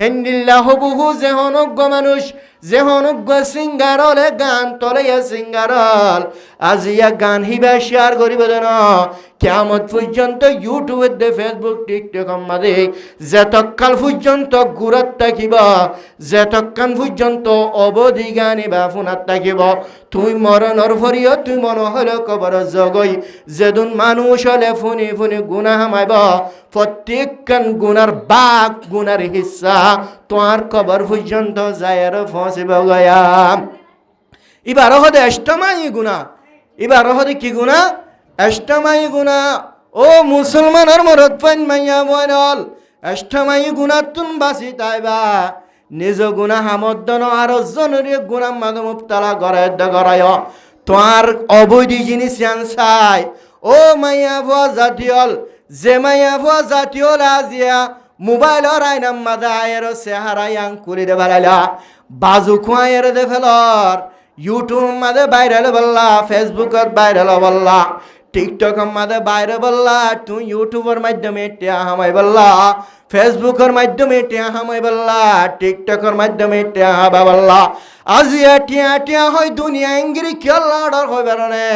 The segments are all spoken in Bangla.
হেন্দিল্লাহ বহু যে হনজ্ঞ মানুষ যে হনজ্ঞ সিঙ্গারলে গান তলে সিঙ্গারল আজিয়া গান হিবা শেয়ার করিব দেন কিয়ামত পর্যন্ত ইউটিউবে দে ফেসবুক টিকটক আমাদে যেতকাল পর্যন্ত গুরাত থাকিব যেতকান পর্যন্ত অবধি গানি বা ফোনাত থাকিব তুই মরণর ভরিও তুই মন হলো কবর জগই যেদুন মানুষ হলে ফুনি ফুনি গুনাহ হামাইব প্রত্যেকখান গুনার বাক গুনার হিস্সা তোমার কবর পর্যন্ত যায় আর ফসিব গয়া এবার হদে অষ্টমাই গুণা এবার হদে কি গুণা অষ্টমাই গুণা ও মুসলমানের মরদ পান মাইয়া বল অষ্টমাই গুণা তুন বাসি তাইবা নিজ গুণা হামদ্দন আর জনরে গুণা মাদম মুবতালা গরায় তোমার অবৈধ জিনিস চাই ও মাইয়া ভুয়া জাতীয়ল যে মাইয়া ভুয়া জাতীয়ল আজিয়া মোবাইলর আইনাম মাদা আয়ের চেহারাই আং করে দে বাড়াইলা বাজু খুয়াইয়ের দে ফেলর ইউটিউব মাদে ভাইরাল বললা ফেসবুকত ভাইরাল বললা টিকটক মাদে বাইরে বললা তুই ইউটিউবের মাধ্যমে টিয়া হামাই বললা ফেসবুকের মাধ্যমে টিয়া হামাই বললা টিকটকের মাধ্যমে টিয়া হাবা বললা আজিয়া টিয়া টিয়া হয় দুনিয়া ইংরি খেলা অর্ডার হয় বেরোনে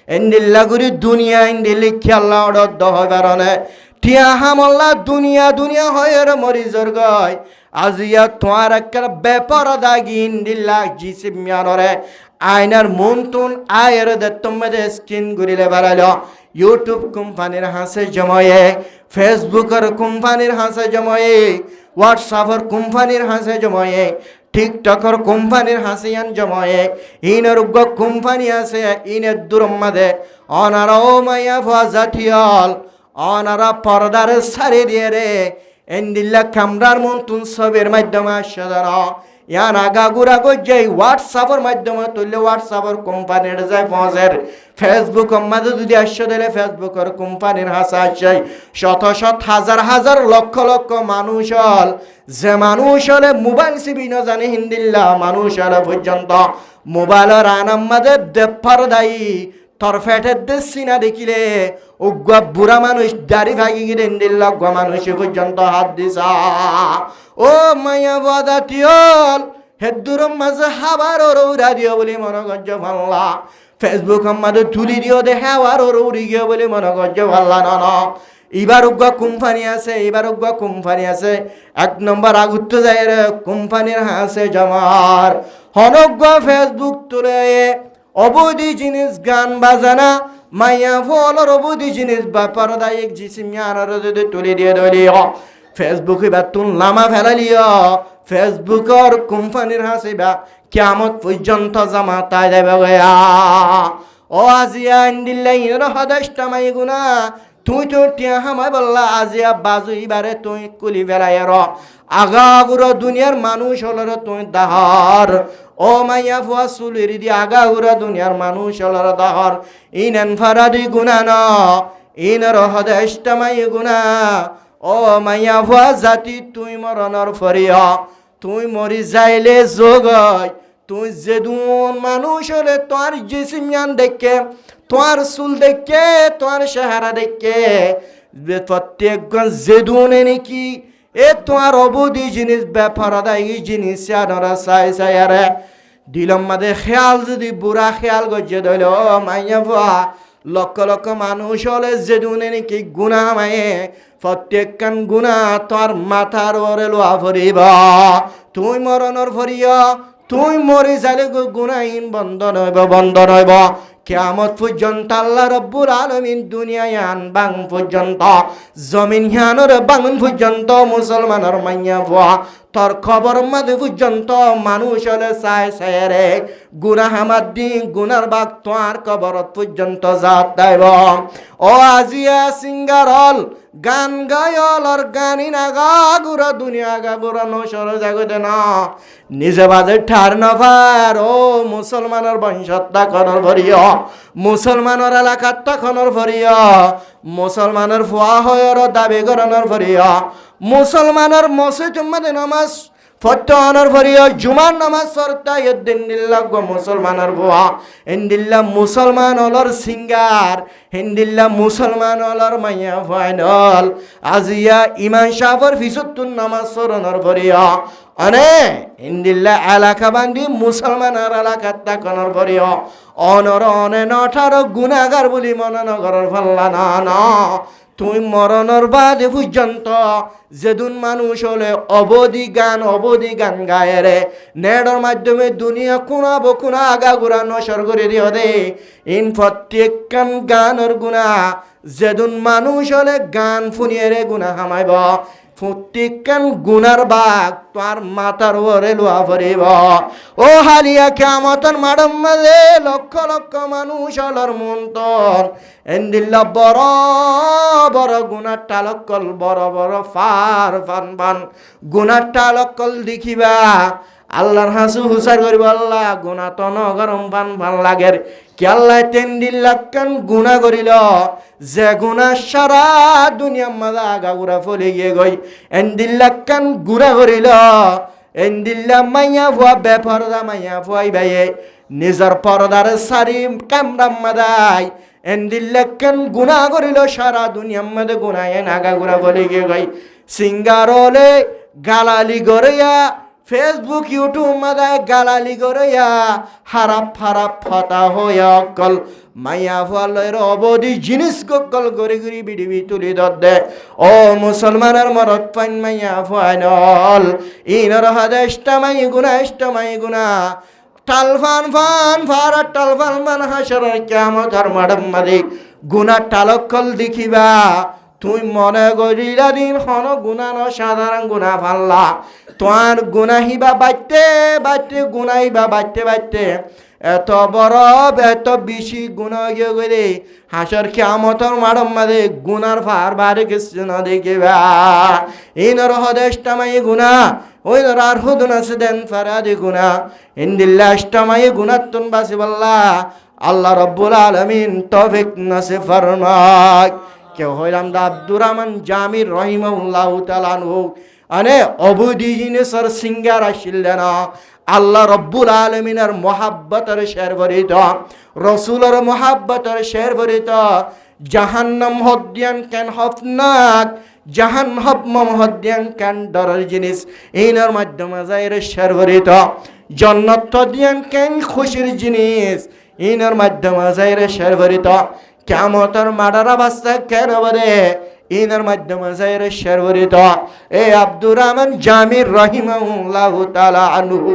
এন্ডিল্লা গুরি দুনিয়া ইন্দিল্লি খেলা অর্ডার দ হয় বেরোনে টিয়া হামল্লা দুনিয়া দুনিয়া হয় আর মরিজর গয় আজিয়া তোমার একটা ব্যাপার দাগিন দিল্লা জিসিম মিয়ানরে আইনার মন্তুন আয়ের দত্তমদে স্ক্রিন গুরিলে বাড়ালো ইউটিউব কোম্পানির হাসে জময়ে ফেসবুকের কোম্পানির হাসে জময়ে হোয়াটসঅ্যাপের কোম্পানির হাসে জময়ে টিকটকের কোম্পানির হাসিয়ান জময়ে ইনের উগ্র কোম্পানি আছে ইনের দুরম্মাদে অনারা ও মাইয়া ভা জাতীয়ল অনারা পর্দার সারি দিয়ে রে এন্দিল্লা কামরার মন্তুন ছবির মাধ্যমে আসদার ইয়ান আগা গুড়া গজ্জে হোয়াটসঅ্যাপের মাধ্যমে তুললে হোয়াটসঅ্যাপের কোম্পানির যায় পৌঁছের ফেসবুক মাঝে যদি আসছে দিলে ফেসবুকের কোম্পানির হাসা আসছে শত শত হাজার হাজার লক্ষ লক্ষ মানুষ হল যে মানুষ হলে মোবাইল সিবি ন জানে হিন্দিল্লা মানুষ হলে পর্যন্ত মোবাইলের আনাম্মাদের দেফার দায়ী তোর ফেটের দেশ সিনা দেখিলে উগ্র বুড়া মানুষ দাড়ি ভাগি গিয়ে দিল্লা মানুষ পর্যন্ত হাত দিছা ও মায়া বাদাতিয়ল হেদুরম মাঝে হাবার রৌরা দিও বলে মনে গজ্জ ভাল্লা ফেসবুক আমাদের তুলি দিও দে হাওয়ার রৌরি গিয়ে বলে মনে গজ্জ ভাল্লা ন এবার উগ্র কোম্পানি আছে এবার উগ্র কোম্পানি আছে এক নম্বর আগুত্ত যায় কোম্পানির হাসে জমার হনগ্য ফেসবুক তুলে অবধি জিনিস গান বাজানা মাইয়া ফলর অবধি জিনিস ব্যাপার দায়িক জিসিমিয়ার তুলে দিয়ে দলিও ফেসবুকে বা তুন লামা ফেলালিও ফেসবুকর কোম্পানির হাসিবা কিয়ামত পর্যন্ত জামা তাই দেবে গয়া ও আজিয়া ইন্দিল্লাই হদষ্টা মাই গুনা তুই তো টিয়া হামাই বললা আজিয়া বাজু ইবারে তুই কুলি ফেলাই আগাগুড়ো দুনিয়ার মানুষ হলর তুই দাহর ও মাইয়া ফুয়া সুলির দি আগাগুড়ো দুনিয়ার মানুষ হলর দাহর ইনেন ফারাদি গুনা ন ইনর হদষ্টা মাই গুনা ও মাইয়া ফুয়া জাতি তুই মরণর ফরিয়া তুই মরি যাইলে যোগয় তুই যেদুন মানুষ হলে তোর জিসিমিয়ান দেখে তোর চুল দেখে তোর চেহারা দেখে প্রত্যেকজন যেদুনে নাকি এ তোমার অবধি জিনিস ব্যাপার দায়ী জিনিস আনরা চাই চাই আরে দিলম মাদে খেয়াল যদি বুড়া খেয়াল গজ্জে ধরল মাইয়া ফুয়া লক্ষ লক্ষ মানুষ হলে যেদুনে নাকি গুণা মায়ে প্রত্যেকখান গুণা তোর মাথার ওরে লোয়া ভরিব তুই মরণর ভরিয়া তুই মরি যাইলে গুনাহীন বন্ধ নইব কিয়ামত পর্যন্ত আল্লাহ রব্বুল আলামিন দুনিয়ায় আনবাং পর্যন্ত জমিন হিয়ানোর বাঙুন পর্যন্ত মুসলমানের মাইয়া ভুয়া তোর খবর মাঝে পর্যন্ত মানুষ হলে চাই চাই রে গুনাহ আমার দিন গুনার বাগ তোর কবরত পর্যন্ত যাত দেব ও আজিয়া সিঙ্গার হল গান গায়ল আর গানি নাগা গুড়া দুনিয়া গা গুড়া নসর জাগতে না নিজে বাজে ঠার নফার ও মুসলমানের বংশত্তা খনর ভরিয় মুসলমানের এলাকাত্তা খনর ভরিয় মুসলমানের ফুয়া হয়র দাবি গরণর ভরিয় মুসলমানের মসজিদ মাদে নামাজ ফতোয়ানোর ভরিও জুমার নামাজ সরতা ইদ্দিল্লাহ গো মুসলমানের বুয়া ইন্দিল্লাহ মুসলমান হলর সিঙ্গার হিন্দিল্লাহ মুসলমান হলর মাইয়া ফাইনাল আজিয়া ইমান সাফর ফিসুত্তুন নামাজ সরনোর ভরিও অনে ইন্দিল্লাহ এলাকা বান্দি মুসলমানের এলাকাত তাকনোর ভরিও অনর অনে নঠার গুনাহগার বলি মনে নগরের ফাল্লা না না তুই মরণর বাদে পর্যন্ত যেদিন মানুষ হলে অবধি গান গায়ে রে নেডর মাধ্যমে দুনিয়া কোনাবো কোনা আগা গুড়া নসর করে দিও দে ইন প্রত্যেক গানের গুণা যেদিন মানুষ হলে গান ফুনিয়ে রে গুণা হামাইব প্রত্যেকখান গুনার বাঘ তোর মাথার ওরে লোয়া ভরিব ও হালিয়া কিয়ামতের মাঠের মাঝে লক্ষ লক্ষ মানুষ হলর মন্তর এন্দিল্লা বড় বড় গুনার টালকল বড় বড় ফান গুনার টালকল দেখিবা আল্লাহর হাসু হুসার করিব আল্লাহ গুনা তো নগরম ফান লাগের কি আল্লাহ 3 লাখ গুনা করিল যে গুনা সারা দুনিয়ার মাঝে আগাগুড়া ফলে গিয়ে গই 3 লাখ গুনা করিল এন্দিল্লা মাইয়া ভুয়া বেপরদা মাইয়া ভুয়াই ভাইয়ে নিজের পরদার সারি কামরাম মাদাই 3 লাখ গুনা করিল সারা দুনিয়ার মাঝে গুনায় আগাগুড়া ফলে গিয়ে গই সিঙ্গারলে গালালি গড়িয়া ফেসবুক ইউটিউব মাদায় গালালি গড়িয়া হারাপ ফতা হইয়া অকল মাইয়া ফলের অবধি জিনিস গকল গড়ি গড়ি বিডিবি তুলি দে ও মুসলমানের মরদ পাইন মাইয়া ফাইনল ইনর হাদেশটা মাই গুনা টালফান ফারাত টালফান মান হাসরের কিয়ামতের মাঠের মাঝে গুনা টালকল দেখিবা তুই মনে করিলা দিন হন গুনা ন সাধারণ গুনা ফাল্লা তোমার গুনাহিবা বাইতে গুনাহিবা বাইতে এত বড় এত বেশি গুণা গিয়ে গেলে হাসর কিয়ামতের মাঠের মাঝে গুনার ফার বাড়ি কিছু না দেখিবা ইনর হদেশটামাই গুনা ওই আর হুদুন আছে দেন ফারাদি গুনা ইন্দিল্লা ইস্টামাই গুনাতুন বাসিবাল্লাহ আল্লাহ রাব্বুল আলামিন তৌফিক নাসিব ফরমাক কেউ হইলাম দা আব্দুর রহমান জামির রহিমাহুল্লাহু তাআলা আনহু আনে অবধি জিনিসের সিঙ্গার আসিল না আল্লাহ রব্বুল আলমিনের মহাব্বতের শের ভরিত রসুলের মহাব্বতের শের ভরিত জাহান্নাম হদ্যান কেন হফনাক জাহান্নাম হদ্যান কেন ডরের জিনিস এইনার মাধ্যমে যাইর শের ভরিত জান্নাত হদ্যান কেন খুশির জিনিস এইনার মাধ্যমে যাইর শের ভরিত কিয়ামতের মাডারা বাস্তা কেন বলে ইনার মাধ্যমে যাইর শের ভরিত এ আব্দুর রহমান জামির রহিমাহুল্লাহু তাআলা আনহু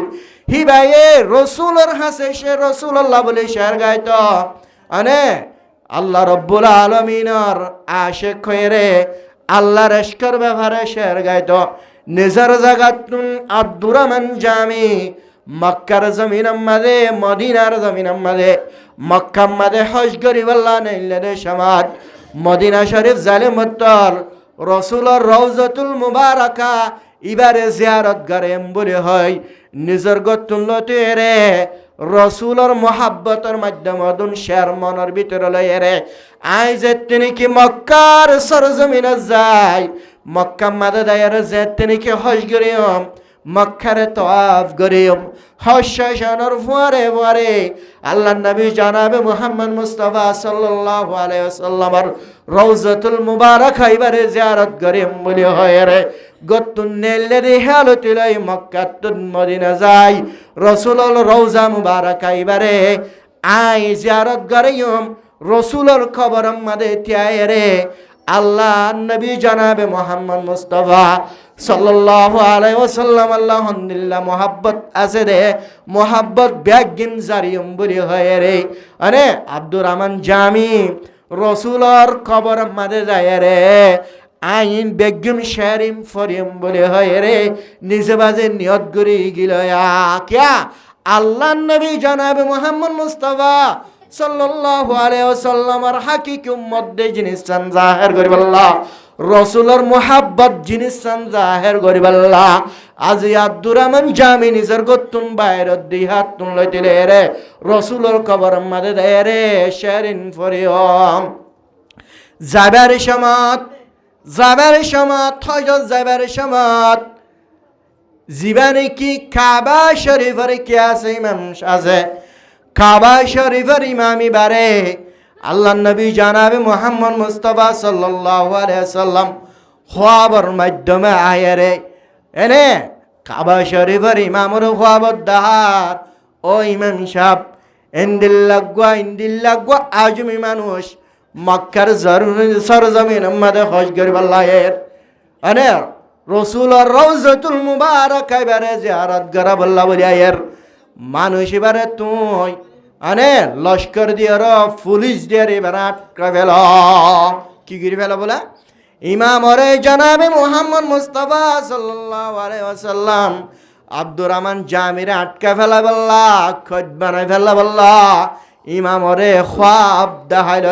হিবায়ে রসুলের হাসে সে রসুল্লাহ বলে শের গাইত আনে আল্লাহ রব্বুল আলমিনের আশেক হয়ে রে আল্লাহর ইশকের ব্যাপারে শের গাইত নিজের জাগাতুন আব্দুর রহমান জামি মক্কার জমিনের মাঝে মদিনার জমিনের মাঝে মক্কার মাঝে হজ করিবাল্লাহ নাইলে সমাজ মদিনা শরীফ জালিমত্তর রসুলের রওজাতুল মুবারাকা ইবারে জিয়ারত করেন বলে হয় নিজের গতুল্লতে রে রসুলের মহাব্বতের মাধ্যমে দুন শের মনের ভিতরে লয়ে রে আই যে তিনি কি মক্কার সরজমিনে যায় মক্কা মাদে দায়ের যে তিনি কি হজ করিম মক্কারে তওয়াফ করিম হজ শেষানোর পরে আল্লাহ নবী জনাবে মুহাম্মদ মুস্তাফা সাল্লাল্লাহু আলাইহি ওয়াসাল্লামের রওজাতুল মুবারাকা ইবারে জিয়ারত করিম বলে হয় রে গতুন নেলে হালতিলাই মক্কাতুন মদিনা যায় রাসূলুল রওজা মুবারাকা ইবারে আই জিয়ারত করিম রাসূলুল কবরের মধ্যে তিয়ায় রে আল্লাহ নবী জনাবে মুহাম্মদ মুস্তাফা সাল্লাল্লাহু আলাইহি ওয়াসাল্লাম আলহামদুলিল্লাহ মোহাব্বত আছে রে মোহাব্বত ব্যাগিন জারিয়ম বলি হয় রে আরে আব্দুর রহমান জামি রসুলর কবর মাঝে যায় রে আইন বেগম শেরিম ফরিম বলে হয় রে নিজে বাজে নিয়ত করি গিল কিয়া আল্লাহ নবী জনাবে মুহাম্মদ মুস্তাফা সাল্লাল্লাহু আলাইহি ওয়াসাল্লামের হাকিকি উম্মত দে জিনিস জাহির করিবাল্লাহ রসুলের মোহাব্বত জিনিস জাহির করিবাল্লাহ আজ আব্দুর রহমান জামি নিজের গতুন বাইরত দি হাত তুন লইতিলে রে রসুলের কবর মাঝে দেয় রে শেরিন ফরিয়ম যাবার সমত হযরত যাবার সমত জীবনে কি কাবা শরীফের কি আছে ইমাম আছে কাবা শরীফের ইমামি বারে আল্লাহ নবী জানাবে মুহাম্মদ মুস্তাফা সাল্লাল্লাহু আলাইহি সাল্লাম খোয়াবর মাধ্যমে আয়ারে এনে কাবা শরীফের ইমামর খোয়াবর দাহার ও ইমাম সাহেব ইন্দিল্লাগুয়া আজমি মানুষ মক্কার সরজমিন মধ্যে হজ করিবাল্লাহের আনে রসুলের রওজাতুল মুবারক এবারে জিয়ারত করা বল্লা বলিয়ায়ের মানুষ এবারে তুই আনে লস্কর দিয়ে পুলিশ দিয়ে এবারে আটকা ফেল কি করে ফেল বলে ইমাম ওরে জানাবে মুহাম্মদ মুস্তাফা সাল্লাল্লাহু আলাইহি ওয়াসাল্লাম আব্দুর রহমান জামিরে আটকা ফেলা বল্লা খোঁজ বানাই ফেলা বল্লা ইমাম ওরে খ্বাব দেখাইল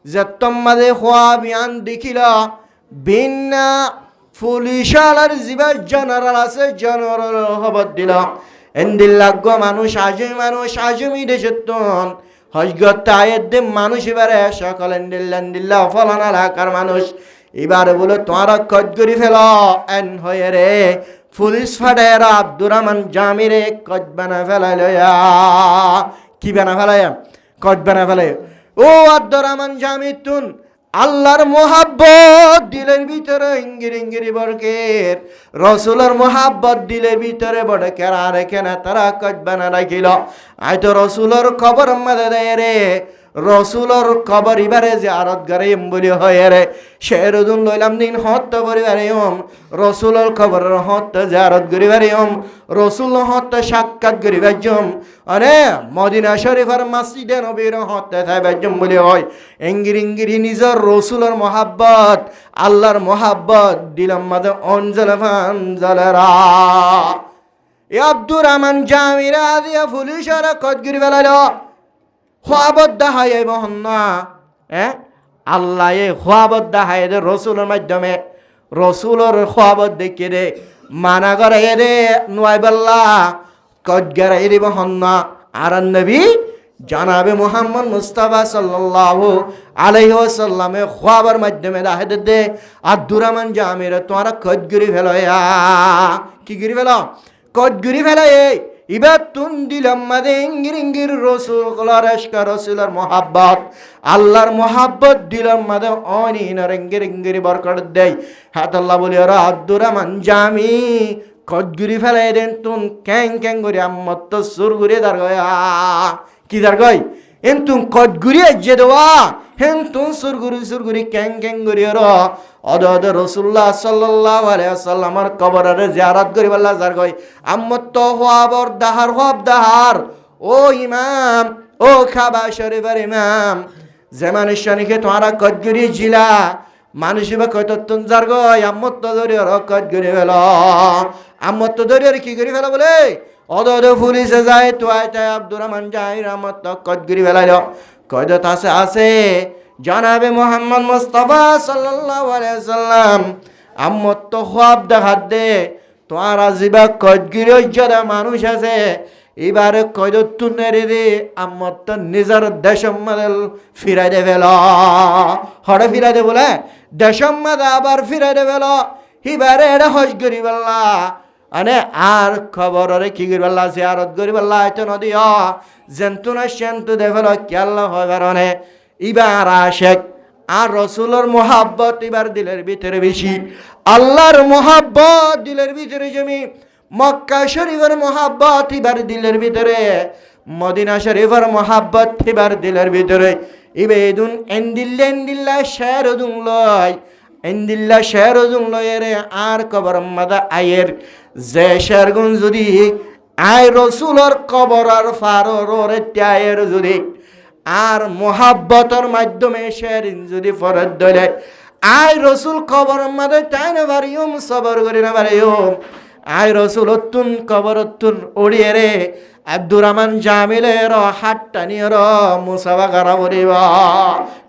যে তোমাদের খ্বাব ইয়ান দেখিল ভিন্ন পুলিশালার জীবা জেনারেল আছে জেনারেল খবর দিল এন্দিল্লাগ মানুষ আজমি দেশতন হজগত আয়ের দে মানুষ এবারে সকল এন্দিল্লা ফলান এলাকার মানুষ এবারে বলে তোমার কজ করি ফেল এন হয়ে রে পুলিশ ফাটায় আব্দুর রহমান জামিরে কজ বানা ফেলাইল কি বানা ফেলায় কজ বানা ফেলায় ও আব্দুর রহমান জামির তুন আল্লাহর মোহাব্বত দিলের ভিতরে ইঙ্গিরি বরকের রসুলের মোহাব্বত দিলের ভিতরে বড়কের আর এখানে তারা কজবানা রাখিল আয়তো রসুলের খবর মধ্যে দেয় রে রসুলের খবর এবারে যে আরত গরিম বলি হয় রে শেরুদুন লইলাম দিন হত্য করিবারে রসুলের খবর হত্য জারত করিবারে রসুল হত্য সাক্ষাৎ করিবার জম আরে মদিনা শরীফের মসজিদে নবীর হত্য থাইবার জম বলি হয় ইঙ্গিরি নিজের রসুলের মোহাব্বত আল্লাহর মোহাব্বত দিলাম মাঝে অঞ্জল ফাঞ্জলরা এ আব্দুর রহমান জামিরা দিয়া পুলিশরা কদগিরি বেলাল খোয়াবদ্দা হয় এই মহন্না আল্লাহ এ খোয়াবদ্দা হয় রে রসুলের মাধ্যমে রসুলের খোয়াবদ দেখে রে মানা করে রে নোয়াইবাল্লা কদগার এ রে মহন্না আর নবী জানাবে মুহাম্মদ মুস্তাফা সাল্লাল্লাহু আলাইহি ওয়াসাল্লামে খোয়াবার মাধ্যমে দাহেদ দে আব্দুর রহমান জামির তোমার কদগিরি ফেলো কি গিরি ফেলো কদগিরি ফেলো ইবার তুন দিলাম মাদে ইঙ্গির রসুলের আশকা রসুলের মোহাব্বত আল্লাহর মোহাব্বত দিলাম মাদে অনিনার ইঙ্গিরি বরকত দেয় হাত আল্লাহ বলি ওরা আব্দুর রহমান জামি কদগিরি ফেলাই দেন তুন ক্যাং করি আম্মত তো সুর ঘুরে দার গয়া কি দার গই এন তুম কদগুরি যে দেওয়া হেন তুম সুরগুরি ক্যাং করি ওরা অদ রসুল্লাহ সাল্লাল্লাহু আলাইহি ওয়াসাল্লামের কবরের জিয়ারত করি বল্লা যার কই আম্মত তো হওয়াবর দাহার ও ইমাম ও কাবা শরীফের ইমাম যে মানুষকে তোমারা কদগিরি জিলা মানুষ বা কত তুন যার কই আম্মত তো ধরে ওর কদগিরি ফেল আম্মত তো ধরে কি করি ফেল বলে অদ পুলিশে যায় তো আইতায় আব্দুর রহমান জাহির আম্মত তো কদগিরি ফেলাইল কয়দত আছে জানাবে মুহাম্মদ মুস্তাফা সাল্লাল্লাহু আলাইহি সাল্লাম আম্মত তো খোয়াব দেখাত দে তোমার আজিবা কদগিরি যারা মানুষ আছে এবারে কয়দত তুনেরে রে আম্মত তো নিজের দেশম মাদল ফিরাই দে ফেল হরে ফিরাই দে বলে দেশম মাদ আবার ফিরাই দে ফেল এবারে এটা হজ করি বললা আনে আর খবরে কি করি বললা জিয়ারত করি বললা এত নদী জেন্তুনা সেন্তু দে ফেল কেল্লা হয় কারণে ইবার আশেক আর রসুলের মোহাব্বত এবার দিলের ভিতরে বেশি আল্লাহর মোহাব্বত দিলের ভিতরে জমি মক্কা শরীফের মোহাব্বত এবার দিলের ভিতরে মদিনা শরীফের মোহাব্বত এবার দিলের ভিতরে ইবেদুন এন্দিল্লা শেরুদুন লয় রে আর কবর মাদা আয়ের যে শেরগুন যদি আয় রসুলের কবর আর ফারোর ত্যায়ের যদি আর মোহাব্বতর মাধ্যমে শেরিন যদি ফরত দলে আই রসুল খবর মাদে তাই না বারিয়ম সবর করি না বারিয়ম আই রসুল অতুন কবর অতুন ওড়িয়ে রে আব্দুর রহমান জামিলের হাত টানিয়ে মুসাবা গারা পড়িব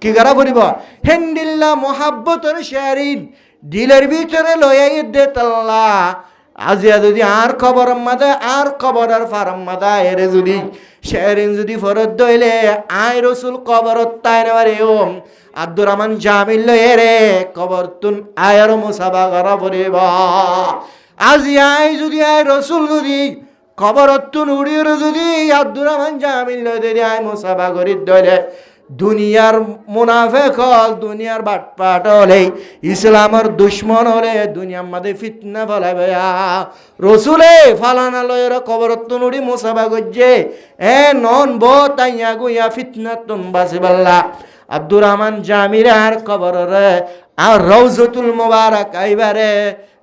কি গারা পড়িব হেন্দিল্লা মোহাব্বতর শেরিন দিলের ভিতরে লয়াই দে তাল্লা আজিয়া যদি আর খবর মাদে আর খবর আর ফারম মাদা এরে যদি শেরিন যদি ফরত দইলে আই রসুল কবরত তাই নেবারে আব্দুর রহমান জামিল এরে কবর তুন আয়ার মুসাবা করা পড়িব আজি আই যদি আই রসুল যদি কবরত্তুন উড়িয়ে যদি আব্দুর রহমান জামিল যদি আই মুসাফা করি দলে দুনিয়ার মুনাফেক হল দুনিয়ার বাটপাট হলে ইসলামের দুশ্মন হলে দুনিয়ার মাঝে ফিতনা ফলাইবে রসুলে ফালানা লয়ের কবরত্তুন উড়ি মুসাফা করছে নন ব তাইয়া গুইয়া ফিতনা তুন বাসিবাল্লা আব্দুর রহমান জামিরার কবরে আর রওজাতুল মুবারক আইবারে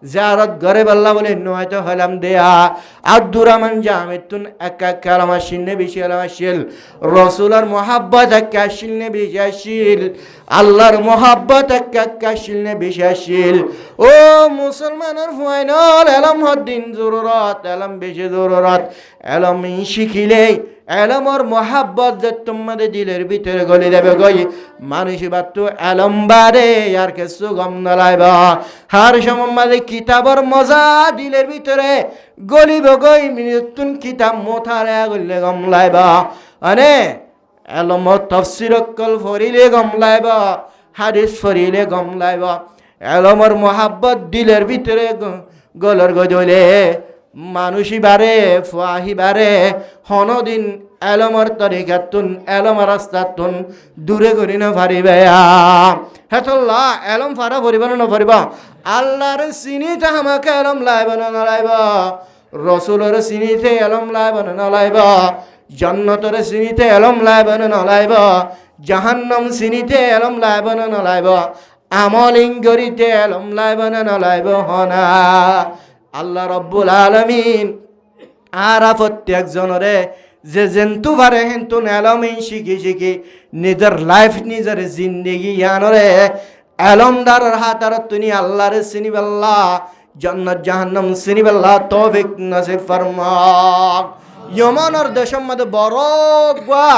জিয়ারত করে বল্লা বলে নয়তো হলাম দেয়া আব্দুর রহমান জামিতুন একা কালামা শিন্নে বেশি আলামাশিল রসুলের মোহাব্বত একা শিলনে বেশি আসিল আল্লাহর মোহাব্বত একা শিলনে বেশি আসিল ও মুসলমানের ফাইনাল এলম হদ্দিন জরুরত এলম বেশি জরুরত এলম শিখিলে এলমর মোহাব্বত যে তোমাদের দিলের ভিতরে গলি দেবে গই মানুষ বাত্তু এলম বারে আর কিছু গম নলাইবা হার সময় কিতাবর মজা দিলের ভিতরে গলিব গই নতুন কিতাব মোথারে গলে গম লাইবা আনে এলমর তফসির কল ফরিলে গম লাইবা হাদিস ফরিলে গম লাইবা এলমর মোহাব্বত দিলের ভিতরে গলর গজলে মানুষই বারে ফুয়াহি বারে হনদিন এলমর তরিকাতুন এলমর রাস্তাতুন দূরে করি না পারিবে হেতল্লা এলম ফারা পরিব না পারিব আল্লাহর চিনিতে আমাকে এলম লাইব না লাইব রসুলের চিনিতে এলম লাইব না লাইব জান্নাতের চিনিতে এলম লাইব না লাইব জাহান্নাম চিনিতে এলম লাইব না লাইব আমলিং গরিতে এলম লাইব না লাইব হনা আল্লাহ রব্বুল আলামিন আরা প্রত্যেক জনরে যে জেন্তু পারে হেন্তু এলমিন শিখি শিখি নিজের লাইফ নিজের জিন্দগি ইয়ানরে এলমদারের হাতার তুমি আল্লাহরে চিনিবাল্লা জান্নাত জাহান্নাম চিনিবাল্লা তৌফিক নসিব ফরমাক ইয়মানের দেশের মধ্যে বড় গুয়া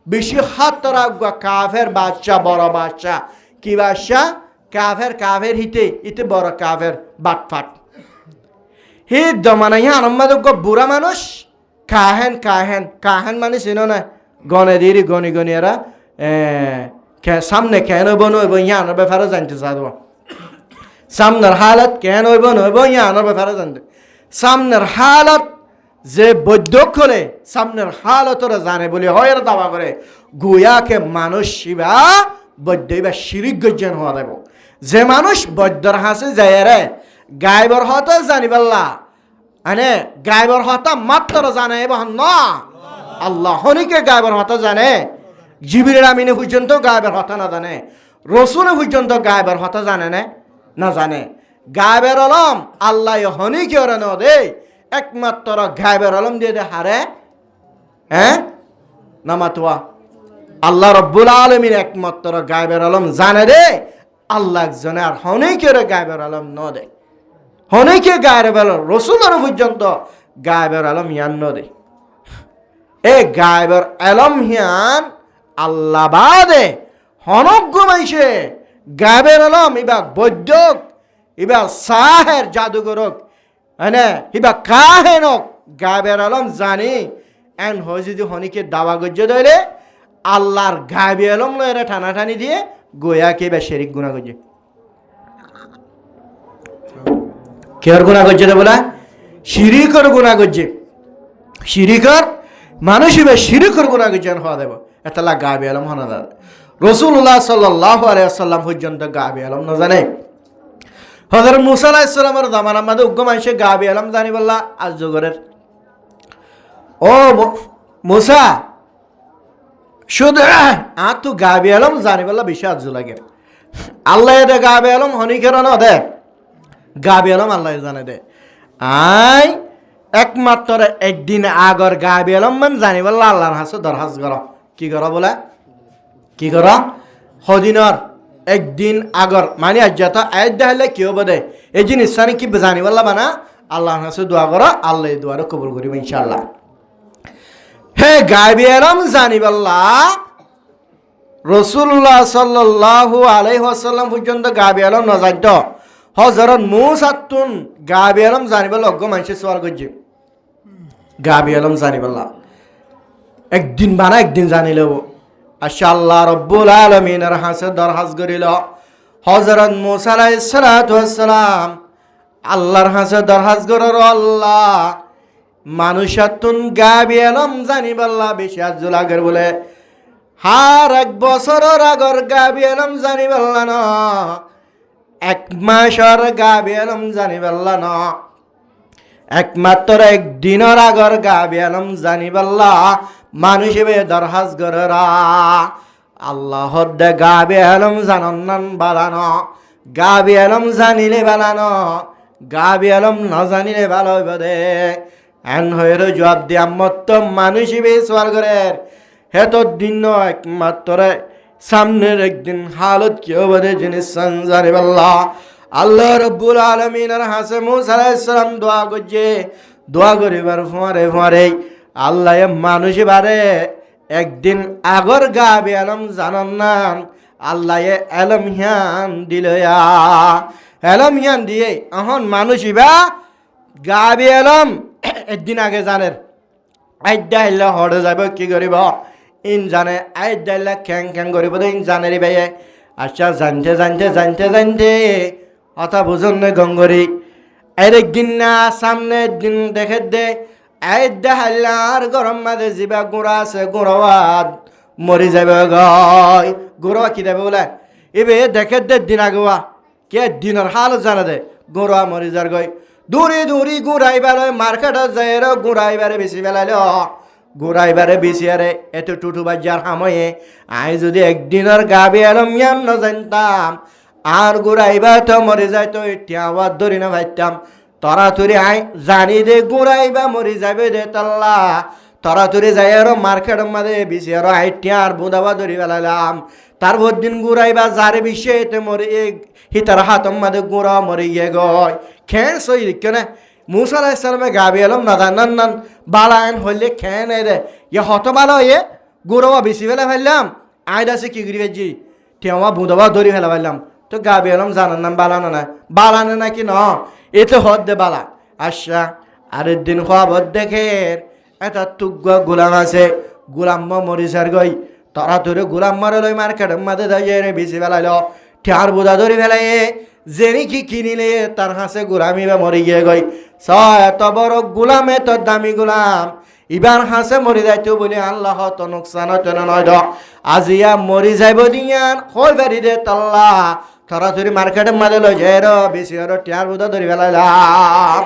বেশি হাতরা গুয়া কাফের বাদশা বড় বাদশা কি বাদশা কাফের হিতে ইতে বড় কাফের বাটফাট হি দমানা ইহা আনম্মাদ বুড়া মানুষ কাহেন মানে চিনো না গনে দিরি গনি এরা সামনে কেন হইব নইব ইয়ানোর ব্যাপারে জানতে চাইব সামনের হালত কেন হইব নইব ইয়ানোর ব্যাপারে জানতে সামনের হালত যে বৈদ্য খোলে সামনের হালতরা জানে বলে হয় এরা দাবা করে গুয়াকে মানুষ শিবা বৈদ্য বা শিরিক গজ্ঞান হওয়া দেব যে মানুষ বৈদ্যর হাসে যায় রে গায়বর হতা জানিবাল্লা আনে গায়বর হতা মাত্র জানে এবং না আল্লাহ হনিকে গায়বর হতা জানে জিবরিল আমিনে পর্যন্ত গায়বের হতা না জানে রসুল পর্যন্ত গায়বের হতা জানে না জানে গায়বের আলম আল্লাহ হনিকে ওরা ন দে একমাত্র গায়বের আলম দিয়ে দে হারে নামাতুয়া আল্লাহ রব্বুল আলামিন একমাত্র গায়বের আলম জানে দে আল্লাহ একজনে আর হনিকে গায়বের আলম ন দে হনিকে গায়বের আলম রসুলের পর্যন্ত গায়বের আলম ইয়ান ন দে এ গায়বের আলম হিয়ান আল্লাহ বাদে হনজ্ঞ মাইসে গায়বের আলম ইবা বৈদ্যক ইবা সাহের জাদুগরক হ্যাঁ ইবা কাহেনক গায়বের আলম জানি এন হয় যদি হনিকে দাওয়া গজ্য দইলে আল্লাহর গায়বে আলম লয়েরা টানাটানি দিয়ে গোয়াকে বা শেরিক গুণা গজ্জে কের গুণা গজ্জে দে বলা শিরিকর গুণা গজ্জে শিরিকর মানুষ ইবা শিরিকর গুণা গজ্জান হওয়া দেব এতলা গায়বে আলম হনা দাদা রাসূলুল্লাহ সাল্লাল্লাহু আলাইহি ওয়াসাল্লাম পর্যন্ত গায়বে আলম না জানে হযরত মুসা আলাইহিস সালামের জামানার মধ্যে উগ্র মানুষে গায়বে আলম জানি বললা আজ জগরের ও মুসা শুধু তু গায়বে আলম জানি বললা বেশি আজ লাগে আল্লাহ দে গায়বে আলম হনিকের না দে গায়বে আলম আল্লাহ জানে দে আই একমাত্র একদিন আগর গায়বে আলম মান জানি বললা আল্লাহর হাসে দরখাস্ত করো কি করো বলে কি করো হদিনর একদিন আগর মানে আজ যত আয়াত দেখাইলে কি হবে দে এই জিনিস কি জানি বললা বানা আল্লাহর কাছে দোয়া করো আল্লাহ এই দোয়ারে কবুল করিব ইনশাআল্লাহ হে গায়বে আলম জানি বললা রাসূলুল্লাহ সাল্লাল্লাহু আলাইহি ওয়াসাল্লাম পর্যন্ত গায়বে আলম না জানতো হযরত মুসা তুন গায়বে আলম জানি বললা অজ্ঞ মানুষ সওয়াল করছে গায়বে আলম জানি বললা একদিন বানা একদিন জানিল আশা আল্লাহ রব্বুল আলামিনের হাসে দরখাস্ত করিল হযরত মুসা আলাইহিস সালাতু ওয়াস সালাম আল্লাহর হাসে দরহাজ গরর আল্লাহ মানুষাতুন গাবি এলম জানিবাল্লাহ বেশি আজুল আগের বলে হার এক বছরের আগর গাবি এলম জানিবাল্লাহ ন এক মাসের গাবি এলম জানিবাল্লাহ ন একমাত্র একদিনের আগর গাবি এলম জানিবাল্লাহ মানুষ দরহাজ গররা আল্লাহ দে গাবি এলম জানন্নান বালানো গাবি এলম জানিলে বালানো গাবি এলম না জানিলে ভালো হইব দে এন হইর জবাব দিয়া মত মানুষ সোয়াল করে হেত দিন একমাত্র সামনের একদিন হালত কি হবে জিনিস জানিবাল্লাহ আল্লাহ রব্বুল আলামিনের হাসে মুসা আলাইহিস সালাম দোয়া করছে দোয়া করিবার ফরে আল্লাহ মানুষ বারে একদিন আগর গাবি এলম জানান না আল্লাহ এলম হিয়ান দিল এলম হিয়ান দিয়ে এখন মানুষ বা গাবি এলম একদিন আগে জানের আইডা ইল্লা হড়ে যাব কি করিব ইন জানে আইডা ইল্লা খ্যাং খ্যাং করিব ইন জানে রে ভাইয়ে আচ্ছা জানতে অথা বুঝুন না গঙ্গরি এর একদিন না সামনে দিন দেখে দে আইডা হাল্লার গরম মাঝে জিবা গুঁড়া আছে গুঁড়াওয়াত মরি যাবে গয় গুঁড়া কি দেবে বলে এবে দেখে দে দিন আগোয়া কে দিনের হাল জানা দে গুঁড়া মরি যার গয় দূরি গুড়াইবার মার্কেটে যায় গুড়াইবারে বেশি বেলাইল গুড়াইবারে বেশি আরে এত টুটু বাজার হাময়ে আই যদি একদিনের গাবি এলম ইয়ান ন জানতাম আর গুড়াইবা তো মরে যায় তো এতিয়া আবার ধরি না ভাইতাম তরাতুরি আই জানি দে গুড়াইবা মরি যাবে দে তাল্লা তরাতুরি যাই আর মার্কেটের মাঝে বেশি আর আইটিয়া আর বুধাবা ধরি বেলাইলাম তারপর দিন গুড়াইবা যারে বিষে এতে মরে হিতার হাতম মাঝে গুড়া মরে গিয়ে গয় খেন সই কেনে মুসা আলাইহিস সালামে গাবি এলম না জানান বালায়ন হইলে খেন এ দে ইয়ে হত ভালো এ গুড়াওয়া বেশি ফেলে ফেললাম আইদাসে কি করি বেজি টেওয়া বুধাবা ধরি ফেলা ফেললাম তো গাবি এলম জানান বালানো না বালানো নাকি ন এতে হদ দে বালা আচ্ছা আরেক দিন খবর দেখে এটা তুগ্গ গোলাম আছে গোলাম মরিসার গই তারা ধরে গোলাম মারে লই মার্কেটের মাঝে যাই বেশি ফেলাইল ঠেয়ার বোঝা ধরে ফেলাই জেনি কি কিনিলে তার হাসে গোলামি বা মরি গিয়ে গই এত বড় গোলাম এত দামি গোলাম ইবার হাসে মরি যাইতো বলে আল্লাহ তো নোকসান হতো না নয় আজিয়া মরি যাইব দিয়ান হই বাড়ি দে তাল্লা তারা ধরে মার্কেটের মাঝে লই যাই বেশি আর ঠেয়ার বোঝা ধরে ফেলাইলাম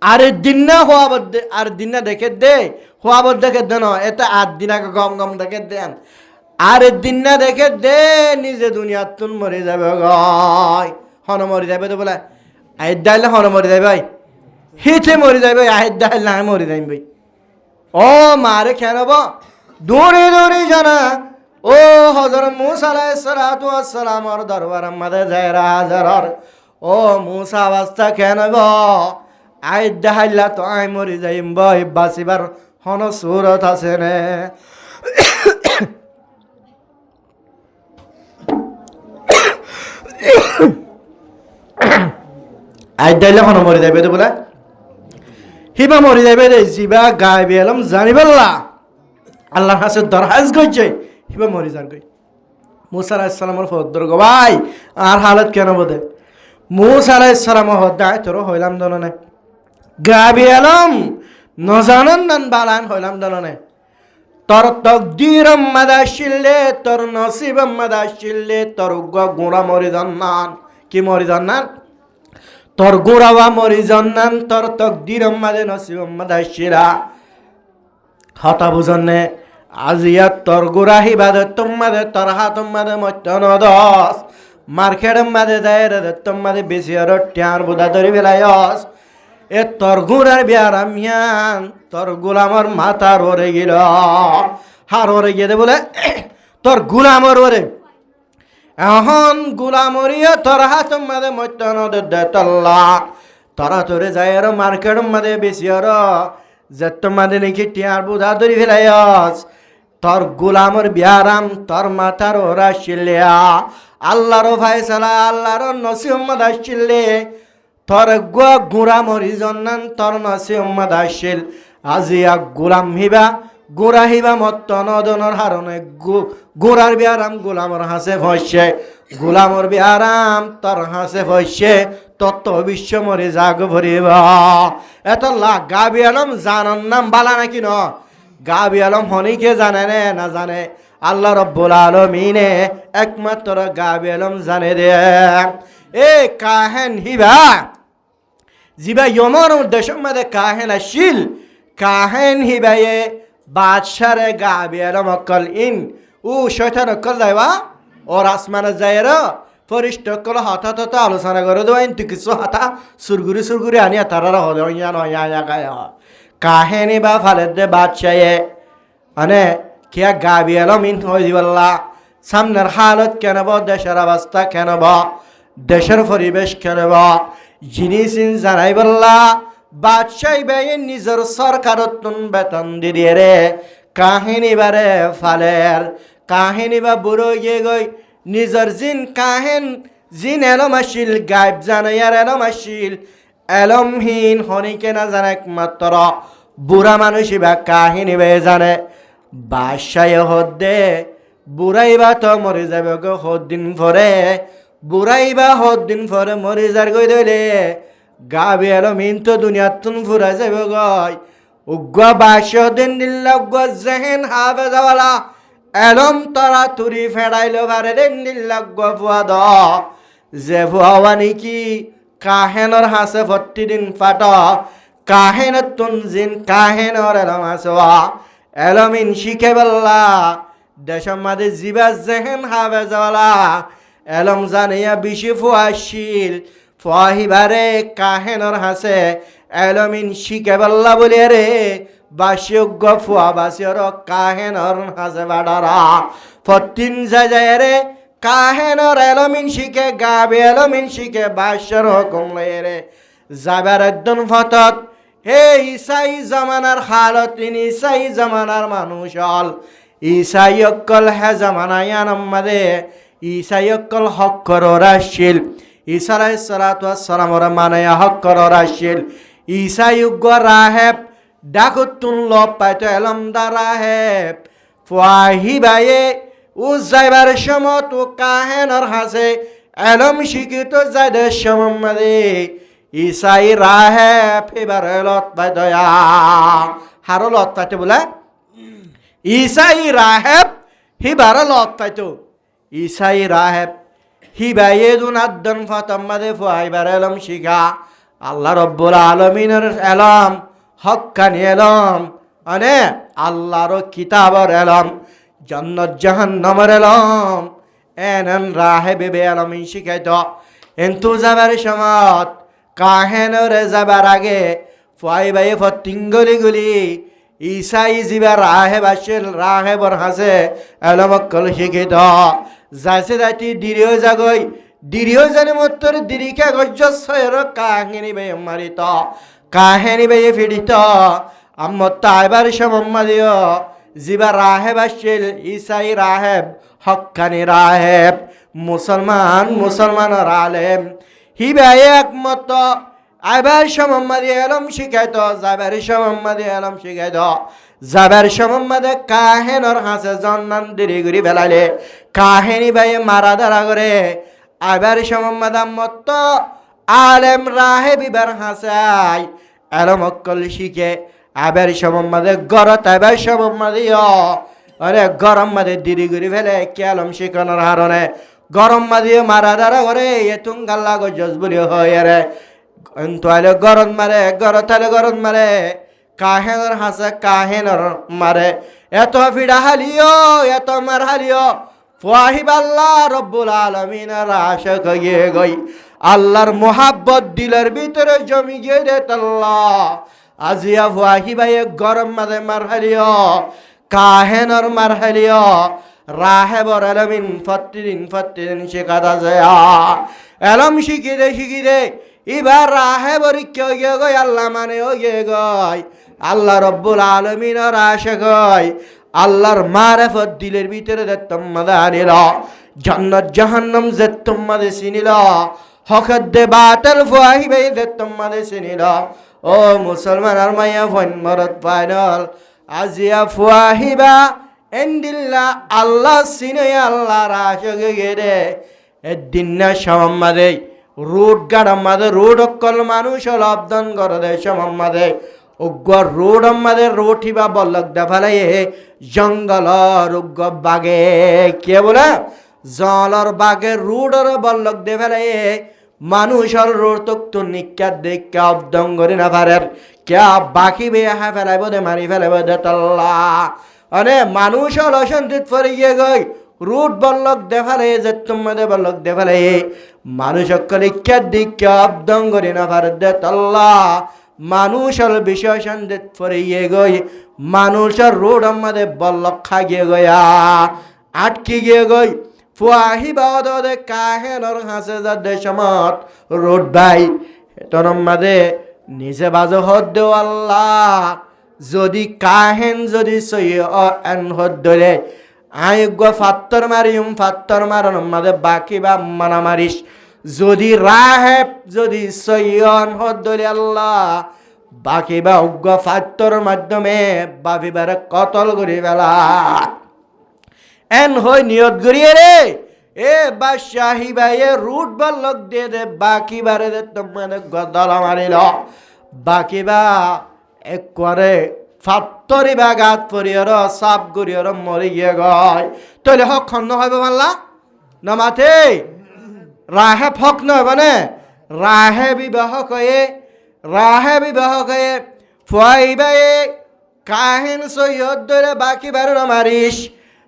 আরে দিন না হওয়া বদ্ধে আর দিন না দেখে দে হওয়া বদ্ধ দেখে দেন এটা 8 দিন আগে গম দেখে দেন আরে দিন না দেখে দে নিজে দুনিয়ার তুন মরে যাবে গয় হন মরে যাবে তো বলে আহেদ দাইলে হন মরে যাবে ভাই হিতে মরে যাবে আহেদ দাইল না মরে যাই ভাই ও মারে খেলব দৌড়ে জানা ও হযরত মুসা আলাইহিস সালাতু ওয়াস সালামের দরবার মধ্যে যায় হাজার ও মুসা অবস্থা খেলব আহেদ দাইলা তো আই মরে যাইম ভাই বাসিবার হন সুরত আছে নে আজ দাইলে হন মরে যাবে তো বলে হিবা মরে যাবে রে জিবা গাইবে এলম জানিবাল্লা আল্লাহর কাছে দরখাস্ত করছে হিবা মরে যার গই মুসা আলাইহিস সালামের ফদর গো ভাই আর হালত কেন বদে মুসা আলাইহিস সালাম হদায় তোর হইলাম দলনে গাইবে এলম নজানন নান বালান হইলাম দলনে তোর তকদিরম মাদাশিল্লে তোর নসিবম মাদাশিল্লে তোর গুণা মরি জান্নান কি মরি জান্নান তোর গুণাওয়া মরি জান্নান তোর তকদিরম মাদে নসিবম মাদাশিরা হতা বুঝনে আজিয়া তোর গুড়া হিবাদে তোমাদে তোর হাতম মাদে মত্যন দস মার্কেটম মাদে দেয় তোমাদে বেশি আর ট্যার বুদা ধরি বেলায়স এ তোর গুড়ার বিয়ারাম ইয়ান তোর গোলামর মাথার ওরে গেল হার ওরে গিয়ে বলে তোর গোলামর ওরে এখন গোলামরিয়া তোর হাত মাদে মত্যন দে তল্লা তোরা তোরে যায় আর মার্কেট মাদে বেশি আর যে তোমাদের নাকি টিয়ার বুধা ধরি ফেলাইস তোর গোলামর বিয়ারাম তোর মাথার ওরা শিলিয়া আল্লাহর ফায়সালা আল্লাহর নসিহম্মদ আসছিলে তোর গুড়া মরি জন্নান তোর নসিহম্মদ আসিল আজিয়া গোলাম হিবা গোড়া হিবা মত্ত নদনের হারণে গোড়ার বিয়ারাম গোলামর হাসে ফসছে গোলামর বিয়ারাম তোর হাসে ফসছে তত্ত্ব বিশ্ব মরে জাগ ভরিব এত লাখ গাবি আলম জানার নাম বালা নাকি ন গাবি আলম হনিকে জানে না জানে আল্লাহ রব্বুল আলমিনে একমাত্র গাবি আলম জানে দে এ কাহেন হিবা জিবা ইয়মর দেশের মধ্যে কাহেন আসিল কাহেন হিবায়ে বাদশারে গাবি আলম অকল ইন ও শয়তান অকল যাইবা ওর আসমানে যায় র ফরিষ্ট অকল হঠাৎ আলোচনা করে দেওয়া কিন্তু কিছু হাতা সুরগুরি আনিয়া তারা হলে কাহেনি বা ফালের দে বাদশায়ে মানে কিয়া গাবি আলম ইন হয়ে দিবল্লা সামনের হালত কেনব দেশের অবস্থা কেনব দেশের পরিবেশ কেনব জিনিস জানাই বললা বাদশাহ বেয়ে নিজের সরকারত বেতন দিয়ে রে কাহিনী বারে ফালের কাহিনী বা বুড়ো গিয়ে গই নিজের জিন এলম আসিল গাইব জানাইয়ার এলম আসিল এলমহীন হনিকে না জানে একমাত্র বুড়া মানুষই বা কাহিনী বেয়ে জানে বাদশাহ হদ্দে বুড়াইবা তো মরে যাবে গো হদ্দিন পরে বুড়াইবা হদ্দিন পরে মরে যার গই দইলে গাবি আলম ইন্ত দুনিয়াত তুন ফুরা যাবে গই উগ্র বাদশাহ দিন দিল্লা উগ্র জেহেন হাবে যাওয়ালা এলম তারা তুরি ফেড়াইলো ভারে দিন দিল্লা উগ্র ফুয়া দ যে ফুয়াওয়া নাকি কাহেনর হাসে প্রতিদিন ফাট কাহেনত তুন জিন কাহেনর এলম হাসওয়া এলমিন শিখে বললা দেশের মাঝে জিবা জেহেন হাবে যাওয়ালা এলম জানিয়া বেশি ফুয়াশীল ফুয়াহিবারে কাহেনর হাসে এলমিন শিখে বললা বলে রে বাসিয়োগ্য ফুয়া বাসিয়র কাহেনর হাসে বাডারা ফতিন যায় রে কাহেনর এলমিন শিখে গাবে এলমিন শিখে বাসর হুকুম লয়ে রে যাবার একদম ফতত হে ইসাই জামানার হালত ইসাই জামানার মানুষ হল ইসাই অকল হে জামানায়ান আমাদে ইসাই অকল হক করর আসিল ঈসা আলাইহিস সালাতু ওয়াস সালামর মানায়া হক করর আসিল ইসাই উগ্র রাহেব ডাকুতুন লব পাইতো এলম দা রাহেব ফুয়াহি বায়ে ও যাইবার সমত ও কাহেনর হাসে এলম শিখিত যাইদের সমমাদে ইসাই রাহেব এবার লত পাইতো হারো লত পাইতো বলে ইসাই রাহেব হিবার লত পাইতো ইসাই রাহেব হিবায়ে দুনাদ্দন ফাতাম্মাদে ফুয়াইবার এলম শিখা আল্লাহ রব্বুল আলমিনের এলম হক্কানি এলম মানে আল্লাহর কিতাবর এলম জান্নাত জাহান্নামের এলম এনন রাহে বেবে এলমিন শিখাইত কিন্তু যাবার সময় কাহেনরে যাবার আগে ফুয়াইবায়ে ফতিঙ্গলি ইসাই জিবা রাহে বাসিল রাহে বর হাসে এলমকল শিখিত যাইছে যাইতি দিরিও জাগই দিরিও জানে মত্তর দিরিকা গজ্জর কাহিনী বে মারিত কাহিনী বে ফিরিত আম্মত আইবার সমম্মা দিও জিবা রাহেব আসিল ইসাই রাহেব হক্কানি রাহেব মুসলমানের আলেম হিবে একমত আইবার সমম্মা দিয়ে এলম শিখাইত যাবার সমম্মা দিয়ে এলম শিখাইত যাবার সমম্মাদে কাহেনর হাসে জন্নান দিরি গুরি বেলালে কাহিনী বাইয়ে মারা দাঁড়া করে আইবার সমম্মাদা মত আলেম রাহে বিবার হাসাই এলম অক্কল শিখে আইবার সমম্মাদে গরত আইবার সমম্মাদিও আরে গরম মাদে দিরি গুরি ফেলে কেলম শিখানোর হারণে গরম মাদিয়ে মারা দাঁড়া করে এতুন গাল্লা গজস বলি হয় রে তাহলে গরম মারে তাহলে গরম মারে কাহেনর হাসে কাহেনর মারে এত ফিডা হালিও এত মার হালিও ফাহিব আল্লাহ রব্বুল আলামিনের আশিক হয়ে গই আল্লাহর মোহাব্বত দিলের ভিতরে জমি গিয়ে রে আল্লাহ আজিয়া ফাহিবায়ে গরম মারে মার হালিও কাহেনর মার হালিও রাহেবর এলমিন ফতিদিন শেখাদা যায় এলম শিখি দে এবার রাহেবর কেউ গিয়ে গই আল্লাহ মানে ও গিয়ে গই আল্লাহ রব্বুল আলমিনের আশা গই আল্লাহর মারেফত দিলের ভিতরে যে তোমাদের আনিল জান্নাত জাহান্নাম যে তোমাদের চিনিল হকত দে বাতিল ফাহিবে যে তোমাদের চিনিল ও মুসলমান আর মাইয়া ফোন মরত ফাইনাল আজিয়া ফুয়াহিবা এন্দিল্লা আল্লাহ সিনে আল্লাহ রাশগে গেরে এদিনা সমাম্মাদে রোড গাড়াম্মাদে রোড অকল মানুষ লব্ধন করে সমাম্মাদে উগ্র রোড আমাদের রোঠিবা বল্লক দেখালাই জঙ্গলর উগ্র বাগে কে বলে জলর বাগে রোডর বল্লক দেখালাই মানুষের রোড তো নিকা দেখে অব্দন করে না পারের কে বাকি বেয়া ফেলাইব দে মারি ফেলাইব দে তল্লা মানে মানুষের অশান্তিত পরে গিয়ে গই রুট বল্লক দেখালে যে তোমাদের বল্লক দেখালে মানুষ নিকা দেখে অব্দন করে না পারের দে তল্লা মানুষের বিষয় শান্তিত পরে গিয়ে গই মানুষের রোড আমাদের বল্লক খা গিয়ে গয়া আটকে গিয়ে গই ফুয়াহি বাদে কাহেনর হাসে যা দেশমত রোড ভাই তোর মাদে নিজে বাজে হদ দেও আল্লাহ যদি কাহেন যদি সইন হদ ধরে আয়োগ্য ফাত্তর মারিম ফাত্তর মারন মাদে বাকি বা মানা মারিস যদি রাহেব যদি সইন হদ ধরে আল্লাহ বাকি বা উগ্র ফাত্তর মাধ্যমে বাবিবারে কতল করি বেলা এন হই নিয়ত করিয়ে রে এ বাদশাহী ভাই রুট বল্লক দিয়ে দে বাকি বারে দে তোমাদের গদলা মারিল বাকি বা এক করে ফাত্তরি বা গাত পরিয়র সাপ গরিয়র মরি গিয়ে গয় তলে হক খন্ন হইব মাল্লা না মাথে রাহে হক নয় মানে রাহে বিবাহ কয়ে ফুয়াইবাই কাহিন সৈয়দ ধরে বাকি বারে মারিস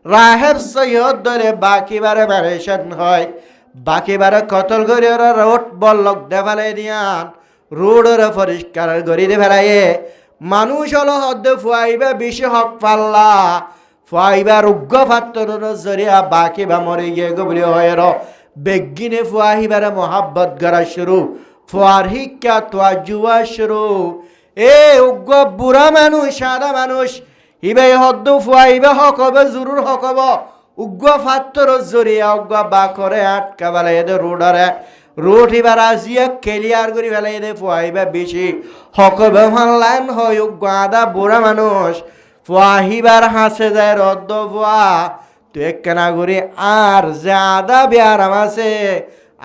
রাহেব সৈয়দ ধরে বাকি বারে বারেশন হয় বাকি বারে কতল করে ওরা রোড বল্লক দেখালে দিয়ান রোডের পরিষ্কার করি দে ফেলাইয়ে মানুষ হলো হদ্দে ফুয়াইবা বেশি হক পাল্লা ফুয়াইবার উগ্র ফাত্তর জরিয়া বাকি বা মরে গিয়ে গবলি হয় বেগিনে ফুয়াহিবারে মহাব্বত করা শুরু ফুয়ার শিক্ষা তোয়া জুয়া শুরু এ উগ্র বুড়া মানুষ সাদা মানুষ ইবে হদ্দু ফুয়াইবে হক হবে জরুর হক হব উগ্র ফাত্তর জরিয়া উগ্র বা করে আটকা বেলা এদের রোডারে রোড এবার আসিয়া ক্লিয়ার করি ফেলে এদের ফুয়াইবে বেশি হক হবে লাইন হয় উগ্র আদা বুড়া মানুষ ফুয়াহিবার হাসে যায় রদ্দ ফুয়া তো একখানা করি আর যে আদা বেয়ারাম আছে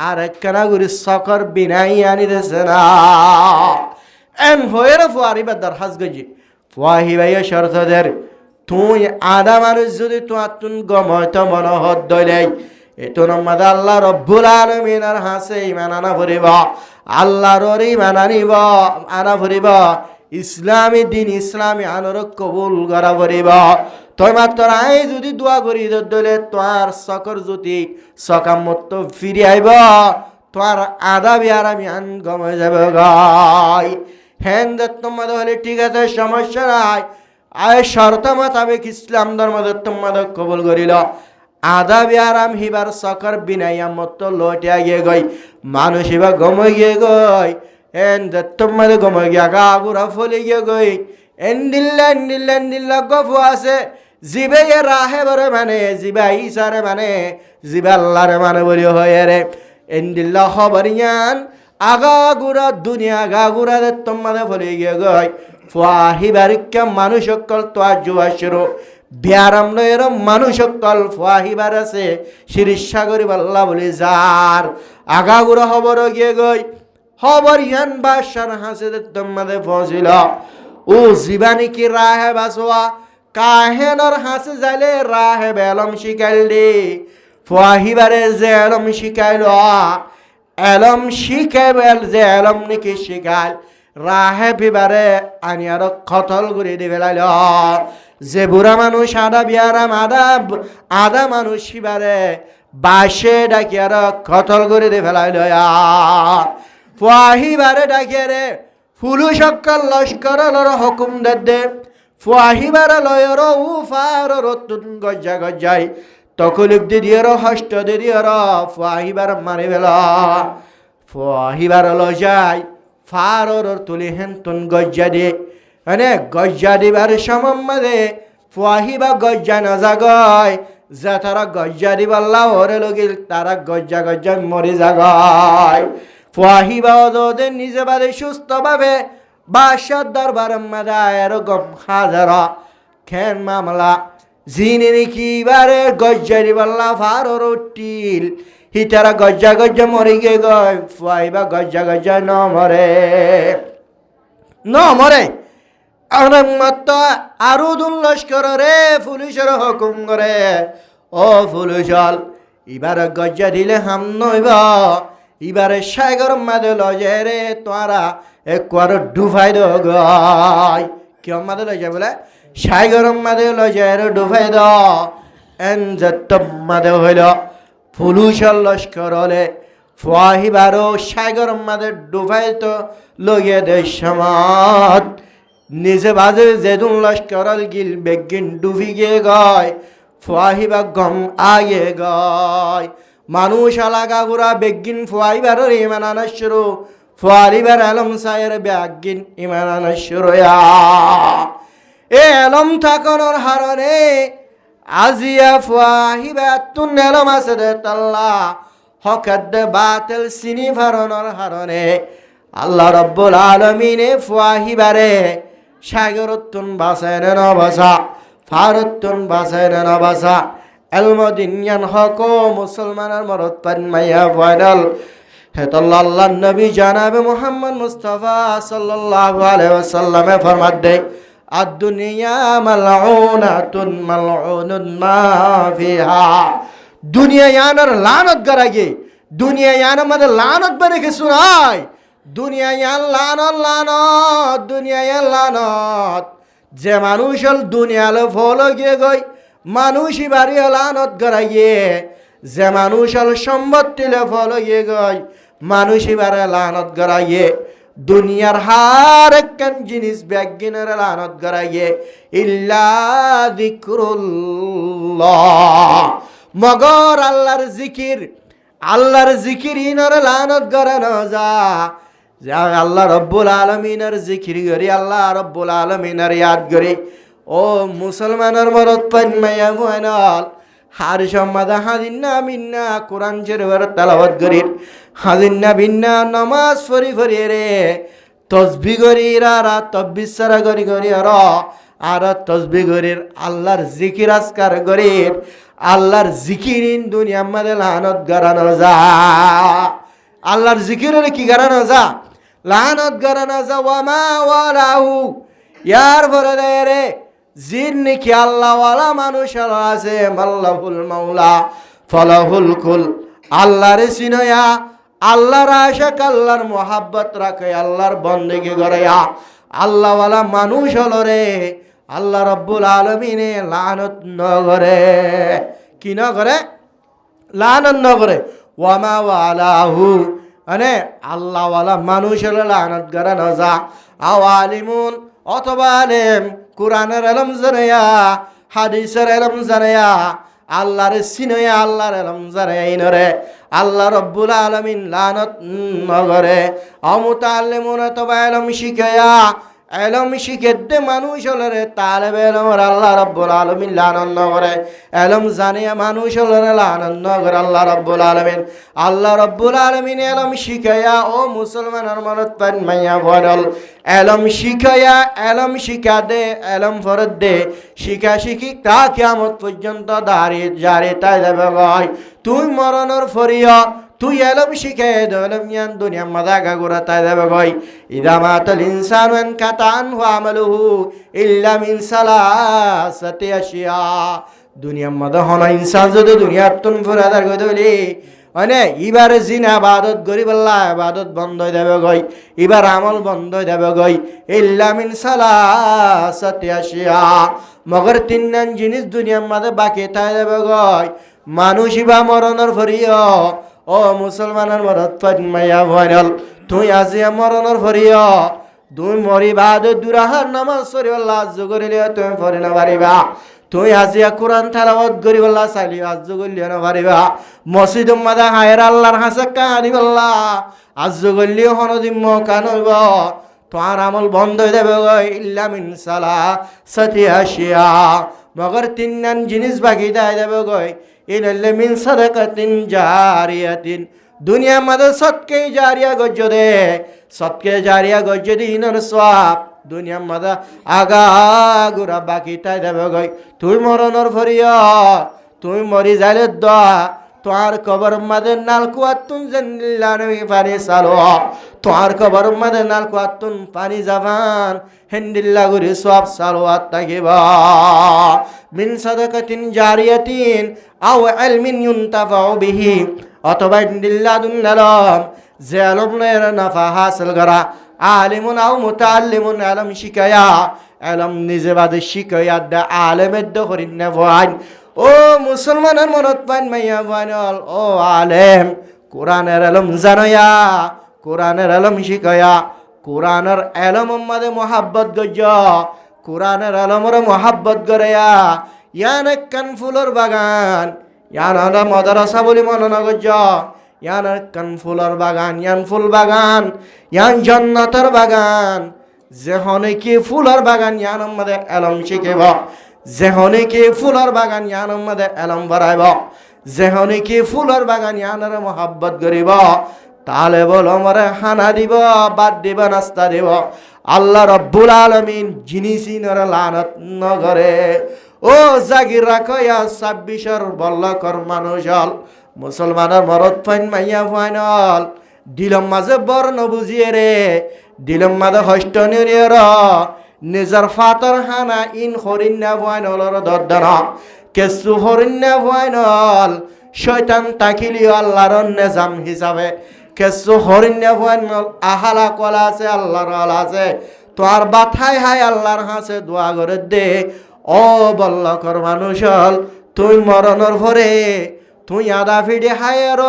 আর একখানা করি সকর বিনাই আনি দেছে না এন হয়ে ফুয়ারিবার দরখাস্ত গজি ফুয়াহি ভাইয়া শর্তদের তুই আদা মানুষ যদি তোমার তুন গময়ত মনোহর দইলাই এতো নম্মাদ আল্লাহ রব্বুল আলমিনার হাসে ইমান আনা ভরিব আল্লাহর ইমান আনিব আনা ভরিব ইসলামী দিন ইসলামী আনর কবুল করা ভরিব তই মাত্র আই যদি দোয়া করি দলে তোমার সকর জ্যোতি সকামত ফিরে আইব তোমার আদা বিয়ার আমি আন গমে যাব গাই হ্যান তোমাদের হলে ঠিক আছে সমস্যা নাই আয় শর্ত মোতাবেক ইসলাম ধর্ম তোমাদের কবুল করিল আদা বিয়ারাম হিবার সকর বিনাইয়া মত লটিয়া গিয়ে গই মানুষ হিবা গমে গিয়ে গই এন তোমাদের গমে গিয়া গা গুড়া ফলে গিয়ে গই এন্ডিল্লা গফু আছে জিবে রাহে বরে মানে জিবা ইসারে মানে জিবা আল্লাহরে মানে বলি হয়ে রে এন্ডিল্লা খবরিয়ান আগা গুড়া দুনিয়া আগা গুড়া দে তোমাদের ফলে গিয়ে গই ফুয়াহিবারিকা মানুষ সকল তো জুয়া শুরু বিয়ারাম নয়ের মানুষ সকল ফুয়াহিবার আছে শিরিষাগরি বাল্লা বলি যার আগা গুড়া খবর গিয়ে গই খবর ইয়ান বাসার হাসে দে তোমাদের ফসিল ও জীবানী কি রাহে বাসোয়া কাহেনর হাসে যাইলে রাহে বেলম শিকাইল দে ফুয়াহিবারে যে এলম শিকাইল এলম শিখাইবেল যে এলম নাকি শিখাইল রাহে বিবারে আনি আর কতল করে দি ফেলাইল যে বুড়া মানুষ আদা বিয়ারাম আদা মানুষ শিবারে বাসে ডাকি আর কতল করে দি ফেলাইল ফুয়াহিবারে ডাকিয়ে রে ফুলু সকল লস্কর হুকুম দে ফুয়াহিবারে লয়র উফার রতুন গজ্জা গজ্জাই তকলিফ দিদির হস্ত দিদির ফুয়াহিবার মারি বেলা ফুয়াহিবার লজাই ফারর তুলি হেন গজ্জা দে মানে গজ্জা দিবার সমম্মাদে ফুয়াহিবা গজ্জা না জাগয় যে তারা গজ্জা দিবাল্লা ওরে লগিল তারা গজ্জা মরি জাগয় ফুয়াহিবা ওদের নিজে বাদে সুস্থ ভাবে বাসার দরবার মাদা এরকম হাজার খেন মামলা জিনে নাকি এবারে গজ্জারি বাল্লা ফারর টিল হিতারা গজ্জা গজ্জা মরে গে গয় ফুয়াইবা গজ্জা গজ্জা ন মরে আর মাত্র আরো দুন লস্কর রে পুলিশের হুকুম করে ও পুলিশল এবারে গজ্জা দিলে হাম নইব এবারে সাগর মাদে লজে রে তোরা একবার ডুবাই দো গয় কেউ মাদে লজে বলে সাগর মাদে লজে রে ডুবাই দ এন যত মাদে হইল পুলিশের লস্কর হলে ফুয়াহিবারও সাগর মাদে ডুবাই তো লগে দেশ সমাজ নিজে বাজে যেদুন লস্করল গিল বেগিন ডুবি গে গয় ফুয়াহিবা গম আগে গয় মানুষ আলাগা গুড়া বেগিন ফুয়াইবার ইমান আনা শুরু ফুয়ারিবার আলম সায়ের বেগিন ইমান আনা শুরু এ আলম থাকনোর হারনে আজিয়া ফুয়াহিবা তুন আলম আছে দে তাল্লা হকাত দে বাতিল সিনি ফারনোর হারনে আল্লাহ রব্বুল আলমিনে ফুয়াহিবারে সাগরতুন বাসায় না বাসা ফারতুন বাসায় না বাসা এলমদিনিয়ান হক মুসলমানের মরত পান মাইয়া ফাইনাল হেতাল্লাহ আল্লাহ নবী জানাবে মুহাম্মদ মুস্তাফা সাল্লাল্লাহু আলাইহি ওয়াসাল্লামে ফরমাত দে আদ-দুনিয়া মালউনাতুন মালউনুন মা ফিহা দুনিয়া ইয়ানার লানত গরাগে দুনিয়া ইয়ানার মধ্যে লানত বনে কে শুনাই দুনিয়া ইয়ান লানত লানত দুনিয়া ইয়ান লানত যে মানুষ হল দুনিয়ালে ফলো গিয়ে গই মানুষই বাড়ি লানত গড়াইয়ে যে মানুষ হল সম্পত্তিলে ফলো গিয়ে গই মানুষই বাড়ি লানত গড়াইয়ে দুনিয়ার হার একখান জিনিস ব্যাগিনের লানত গড়াইয়ে ইল্লা যিকরুল্লাহ মগর আল্লাহর জিকির ইনর লানত গড়ানো যা আল্লাহ রব্বুল আলমিনের জিকির করি আল্লাহ রব্বুল আলমিনের ইয়াদ করি ও মুসলমানের মরত পান মাইয়া মুয়ানাল হার সম্মাদা হাদিন্না মিন্না কোরআন শরীফের তেলাওয়াত করি হাদিন্না বিন্না নামাজ পড়ি রে তসবিহ করি আর তকবীর সারা করি আর তসবিহ করি আল্লাহর জিকির আজকার করি আল্লাহর জিকিরিন দুনিয়ার মধ্যে লানত গড়ানো যা আল্লাহর জিকিরের কি গড়ানো যা লানত গড়ানো যা ওয়ামা ওয়ালাহু ইয়ার পরে দেয় রে জিন নাকি আল্লাহ ওয়ালা মানুষ আছে মাল্লাহুল মাওলা ফলাহুল কুল আল্লাহর সিনয়া আল্লাহর আশাক আল্লাহর মোহাব্বত রাখে আল্লাহর বন্দেগি করে আল্লাহ ওয়ালা মানুষ হলো রে আল্লাহ রব্বুল আলমিনে লানত ন করে কি ন করে লানত ন করে ওয়ামা ওয়ালাহু মানে আল্লাহ ওয়ালা মানুষ হলো লানত করে ন যা আওয়ালিমুন অথবা আলেম কোরআনের এলম জানায়া হাদিসের এলম জানায়া আল্লাহর সিনয়া আল্লাহর এলম জানায়া ইনরে আল্লাহ রব্বুল আলামিন লানত নগরে অমুতাল্লিমুন অথবা এলম শিখায়া এলম শিখেতে মানুষ হলরে তালেবে এলমর আল্লাহ রব্বুল আলামিন লানত নগরে এলম জানিয়া মানুষ হলরে লানত নগরে আল্লাহ রব্বুল আলামিন এলম শিখায়া ও মুসলমানের মনত পান মাইয়া বদল এলম শিখায়া এলম শিখা দে এলম ফরত দে শিখা শিখি তা কিয়ামত পর্যন্ত দাঁড়িয়ে জারি তাই যাবে ভাই তুই মরণের ফরিয়া তুই এলম শিখে দলম ইয়ান দুনিয়া মাদাগা গুরা তাই যাবে ভাই ইদা মাতাল ইনসানু আন কাতান ওয়া আমালুহু ইল্লা মিন সালাসাতি আশিয়া দুনিয়া মাদা হনা ইনসান যদি দুনিয়ার তুন ফরাদার গদলি মানে এবারে জিনা ইবাদত করি বললা ইবাদত বন্ধ হয়ে যাবে গই এবার আমল বন্ধ হয়ে যাবে গই ইল্লা মিন সালাসাতি আশিয়া মগর তিনজন জিনিস দুনিয়ার মধ্যে বাকি তাই যাবে গই মানুষ বা মরণের ফরিয়া ও মুসলমানের মরত পান মাইয়া ভয়নল তুই আজিয়া মরণের ফরিয়া তুই মরিবা দুরাহার নামাজ পড়ি আল্লাহ আজ্জ করিলে তুমি পড়ি না পারিবা তুই আজিয়া কোরআন তেলাওয়াত করি বললা চাইলি আজ্জ করলি না পারিবা মসজিদ মাদা হায়ের আল্লাহর হাসে কাহারি বললা আজ্জ করলি হনদিম কান হইব তোমার আমল বন্ধ হয়ে যাবে ইল্লা মিন সালাসাতি আশিয়া মগর তিনজন জিনিস বাকি দেয় যাবে গই ইনাল্লা মিন সাদাকাতিন জারিয়াতিন দুনিয়া মধ্যে সৎকে জারিয়া গজ্জ দে সৎকে জারিয়া গজ্জ দি ইনর সওয়াব দুনিয়ার মাদা আগা গুড়া বাকি তাই দেবে গই তুই মরণর ফরিয়া তুই মরি যাইলে দা তোর কবর মাদে নাল কুয়াতুন জেন্দিল্লানি পানি সালো তোর কবর মাদে নাল কুয়াতুন পানি জাবান হেন্দিল্লা গুরি সব সালোয়াত তাকিবা মিন সাদাকাতিন জারিয়াতিন আও ইলমিন ইউনতাফাউ বিহি অথবা হেন্দিল্লা দুন্নালাম যে আলমের নাফা হাসিল করা আলিমুন আও মুতাআল্লিমুন আলম শিকায়া আলম নিজে বাদে শিকায়া দা আলেমের দখরিন না ভাই ও মুসলমানের মনত পাইন মাইয়া ভাইনল ও আলেম কোরআনের আলম জানয়া কোরআনের আলম শিকায়া কোরআনের আলম মাদে মোহাব্বত গজ্জ কোরআনের আলমর মোহাব্বত গরেয়া ইয়ান কান ফুলর বাগান ইয়ান আদা মাদ্রাসা বলি মননা গজ্জ ইয়ান কান ফুলর বাগান ইয়ান ফুল বাগান ইয়ান জান্নাতের বাগান যেহনে কি ফুলর বাগান ইয়ান মাদে আলম শিখেব যেহনে কি ফুলর বাগান ইয়ান মাদে আলম বাড়াইব যেহনে কি ফুলর বাগান ইয়ানের মোহাব্বত করিব তাহলে বলো মরে হানা দিব বাদ দিব নাস্তা দিব আল্লাহ রব্বুল আলামিন জিনিসিনর লানত নগরে ও জাগির রাখো ইয়া 26-এর বল্লকর মানুষ হল মুসলমানের মরদ ফাইন মাইয়া ফাইনল দিলম মাঝে বর্ণ বুঝিয়ে রে দিলম মাঝে হষ্ট নিরিয়র নিজের ফাতর হানা ইন হরিণা ফাইনলর দর্দনা কেসু হরিণা ফাইনল শয়তান তাকিলিও আল্লাহর নিজাম হিসাবে কেসু হরিণা ফাইনল আহালা কলা আছে আল্লাহর আলা আছে তোর বাথাই হাই আল্লাহর হাসে দোয়া করে দে ও বল্লকর মানুষ হল তুই মরণর ভরে তুই আদা ফিডে হায়ের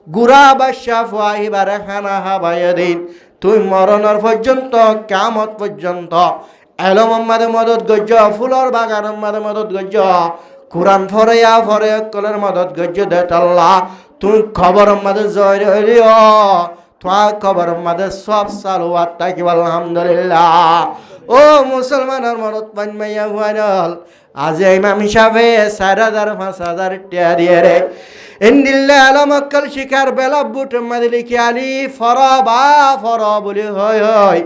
গুড়া বাসা ফুয়াইবারে খানা হাবাইয়ে দিন তুই মরণর পর্যন্ত কিয়ামত পর্যন্ত এলম মাদে মদত গজ্জ ফুলর বাগান মাদে মদত গজ্জ কোরআন ফরেয়া ফরে কলের মদত গজ্জ দে আল্লাহ তুই খবর মাদে জয় হইলিও তোমার খবর মাদে সব সালওয়াত তাকিব আলহামদুলিল্লাহ ও মুসলমানের মরদ পান মাইয়া ভাইরাল আজ ইমাম হিসাবে 4,000-5,000 টিয়া দিয়ে রে ইন্দিল্লা আলম অক্কল শিকার বেলা বুট মাদিলি কি আলি ফরবা ফর বলি হয় হয়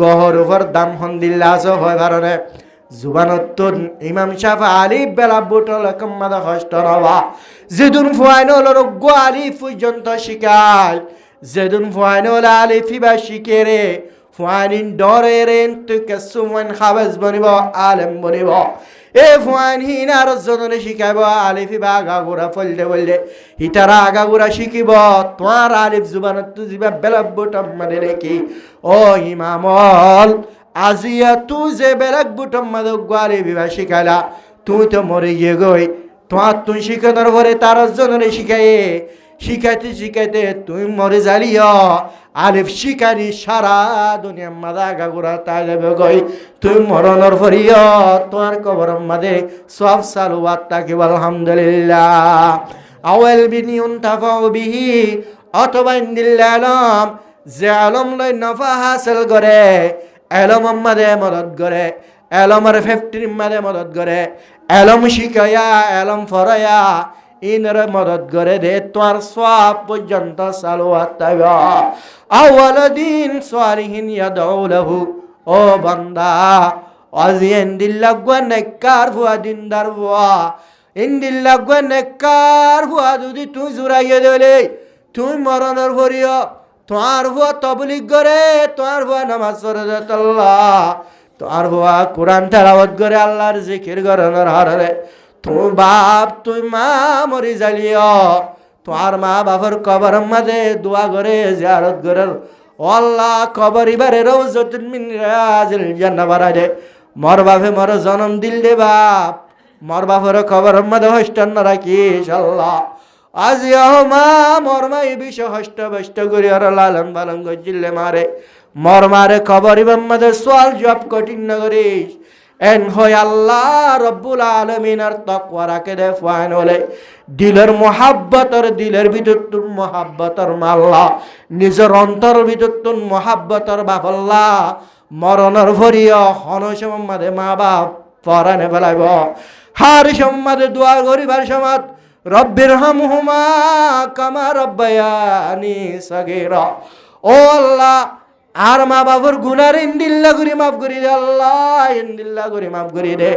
গহর উপর দাম হন্দিল্লা আছে হয় কারণে জুবানতুন ইমাম শাফা আলি বেলা বুট লকম মাদা কষ্ট নবা যেদুন ফুয়াইন হল গো আলি পর্যন্ত শিকাল যেদুন ফুয়াইন হল আলি ফিবা শিকে রে ফুয়াইন ডরে রে তুই কেসু ফুয়াইন খাবেজ বনিব আলেম বনিব এ ফুয়াইন হিনার জনরে শিখাইব আলিফি বা আগা গোড়া ফলদে বললে হিতারা আগা গোড়া শিখিব তোমার আলিফ জুবানত তু জিবা বেলাব বুটম মানে রেখি ও ইমামল আজিয়া তুই যে বেলাক বুটম মাদে গোয়ালি বিবা শিখাইলা তুই তো মরে গিয়ে গই তোমার তুই শিখানোর পরে তার জনরে শিখাইয়ে শিখাইতে শিখাইতে তুই মরে যালিও আলিফ শিকারি সারা দুনিয়া মাদা গাগুরা তাই যাবে গই তুই মরণর ফরিয় তোমার কবর মাদে সব সালওয়াত তাকিব আলহামদুলিল্লাহ আওয়াল বিনিউন তাফাউ বিহি অথবা ইন্দিল্লা আলম যে আলম লই নফা হাসিল করে আলম মাদে মদত করে আলমের ফ্যাক্টরি মাদে মদত করে আলম শিখায়া আলম ফরায়া ইনরে মদত করে দে তোর সব পর্যন্ত সালওয়াত তাইবা আওয়ালাদিন সালিহিন ইয়াদউ লাহু ও বান্দা আজিন দিল্লাগওয়া নেককার ফুয়া দিনদার ফুয়া ইন্দিল্লাগওয়া নেককার ফুয়া যদি তুই জুরাইয়ে দেলে তুই মরণের ভরিয় তোর ফুয়া তবলিগ করে তোর ফুয়া নামাজ পড়ে দে আল্লাহ তোর ফুয়া কোরআন তেলাওয়াত করে আল্লাহর জিকির করানোর হারে তুই বাপ তুই মা মরি যালিও তোমার মা বাবার কবর মাঝে দোয়া করে জিয়ারত করে আল্লাহ কবর ইবারে রওজাতুন মিন রিয়াজিল জান্নাহ বানাই দে মর বাপে মর জন্ম দিল দে বাপ মর বাপের কবর মাঝে হস্টান না রাখিস আল্লাহ আজ মা মর মা এই বিষয় হস্ত বস্ত করে আর লালন পালন গজিলে মারে মর মারে কবর ইবার মাঝে সোয়াল জব কঠিন না করিস এন হয় আল্লাহ রব্বুল আলমিনের তাকওয়া রাখে দে ফাইন হলে দিলের মোহাব্বতর দিলের ভিতর তুন মোহাব্বতর মাল্লা নিজের অন্তর ভিতর তুন মোহাব্বতর বাফল্লা মরণর ভরিয় হন সম্মাদে মা বাপ পরানে ফেলাইব হার সম্মাদে দোয়া করিবার সমাজ রব্বির হামহুমা কামা রব্বায়ানি সগীরা ও আল্লাহ আর মা বাবার গুনার ইন্দিল্লা করে মাফ করি দে আল্লাহ, ইন্দিল্লা করে মাফ করি দে।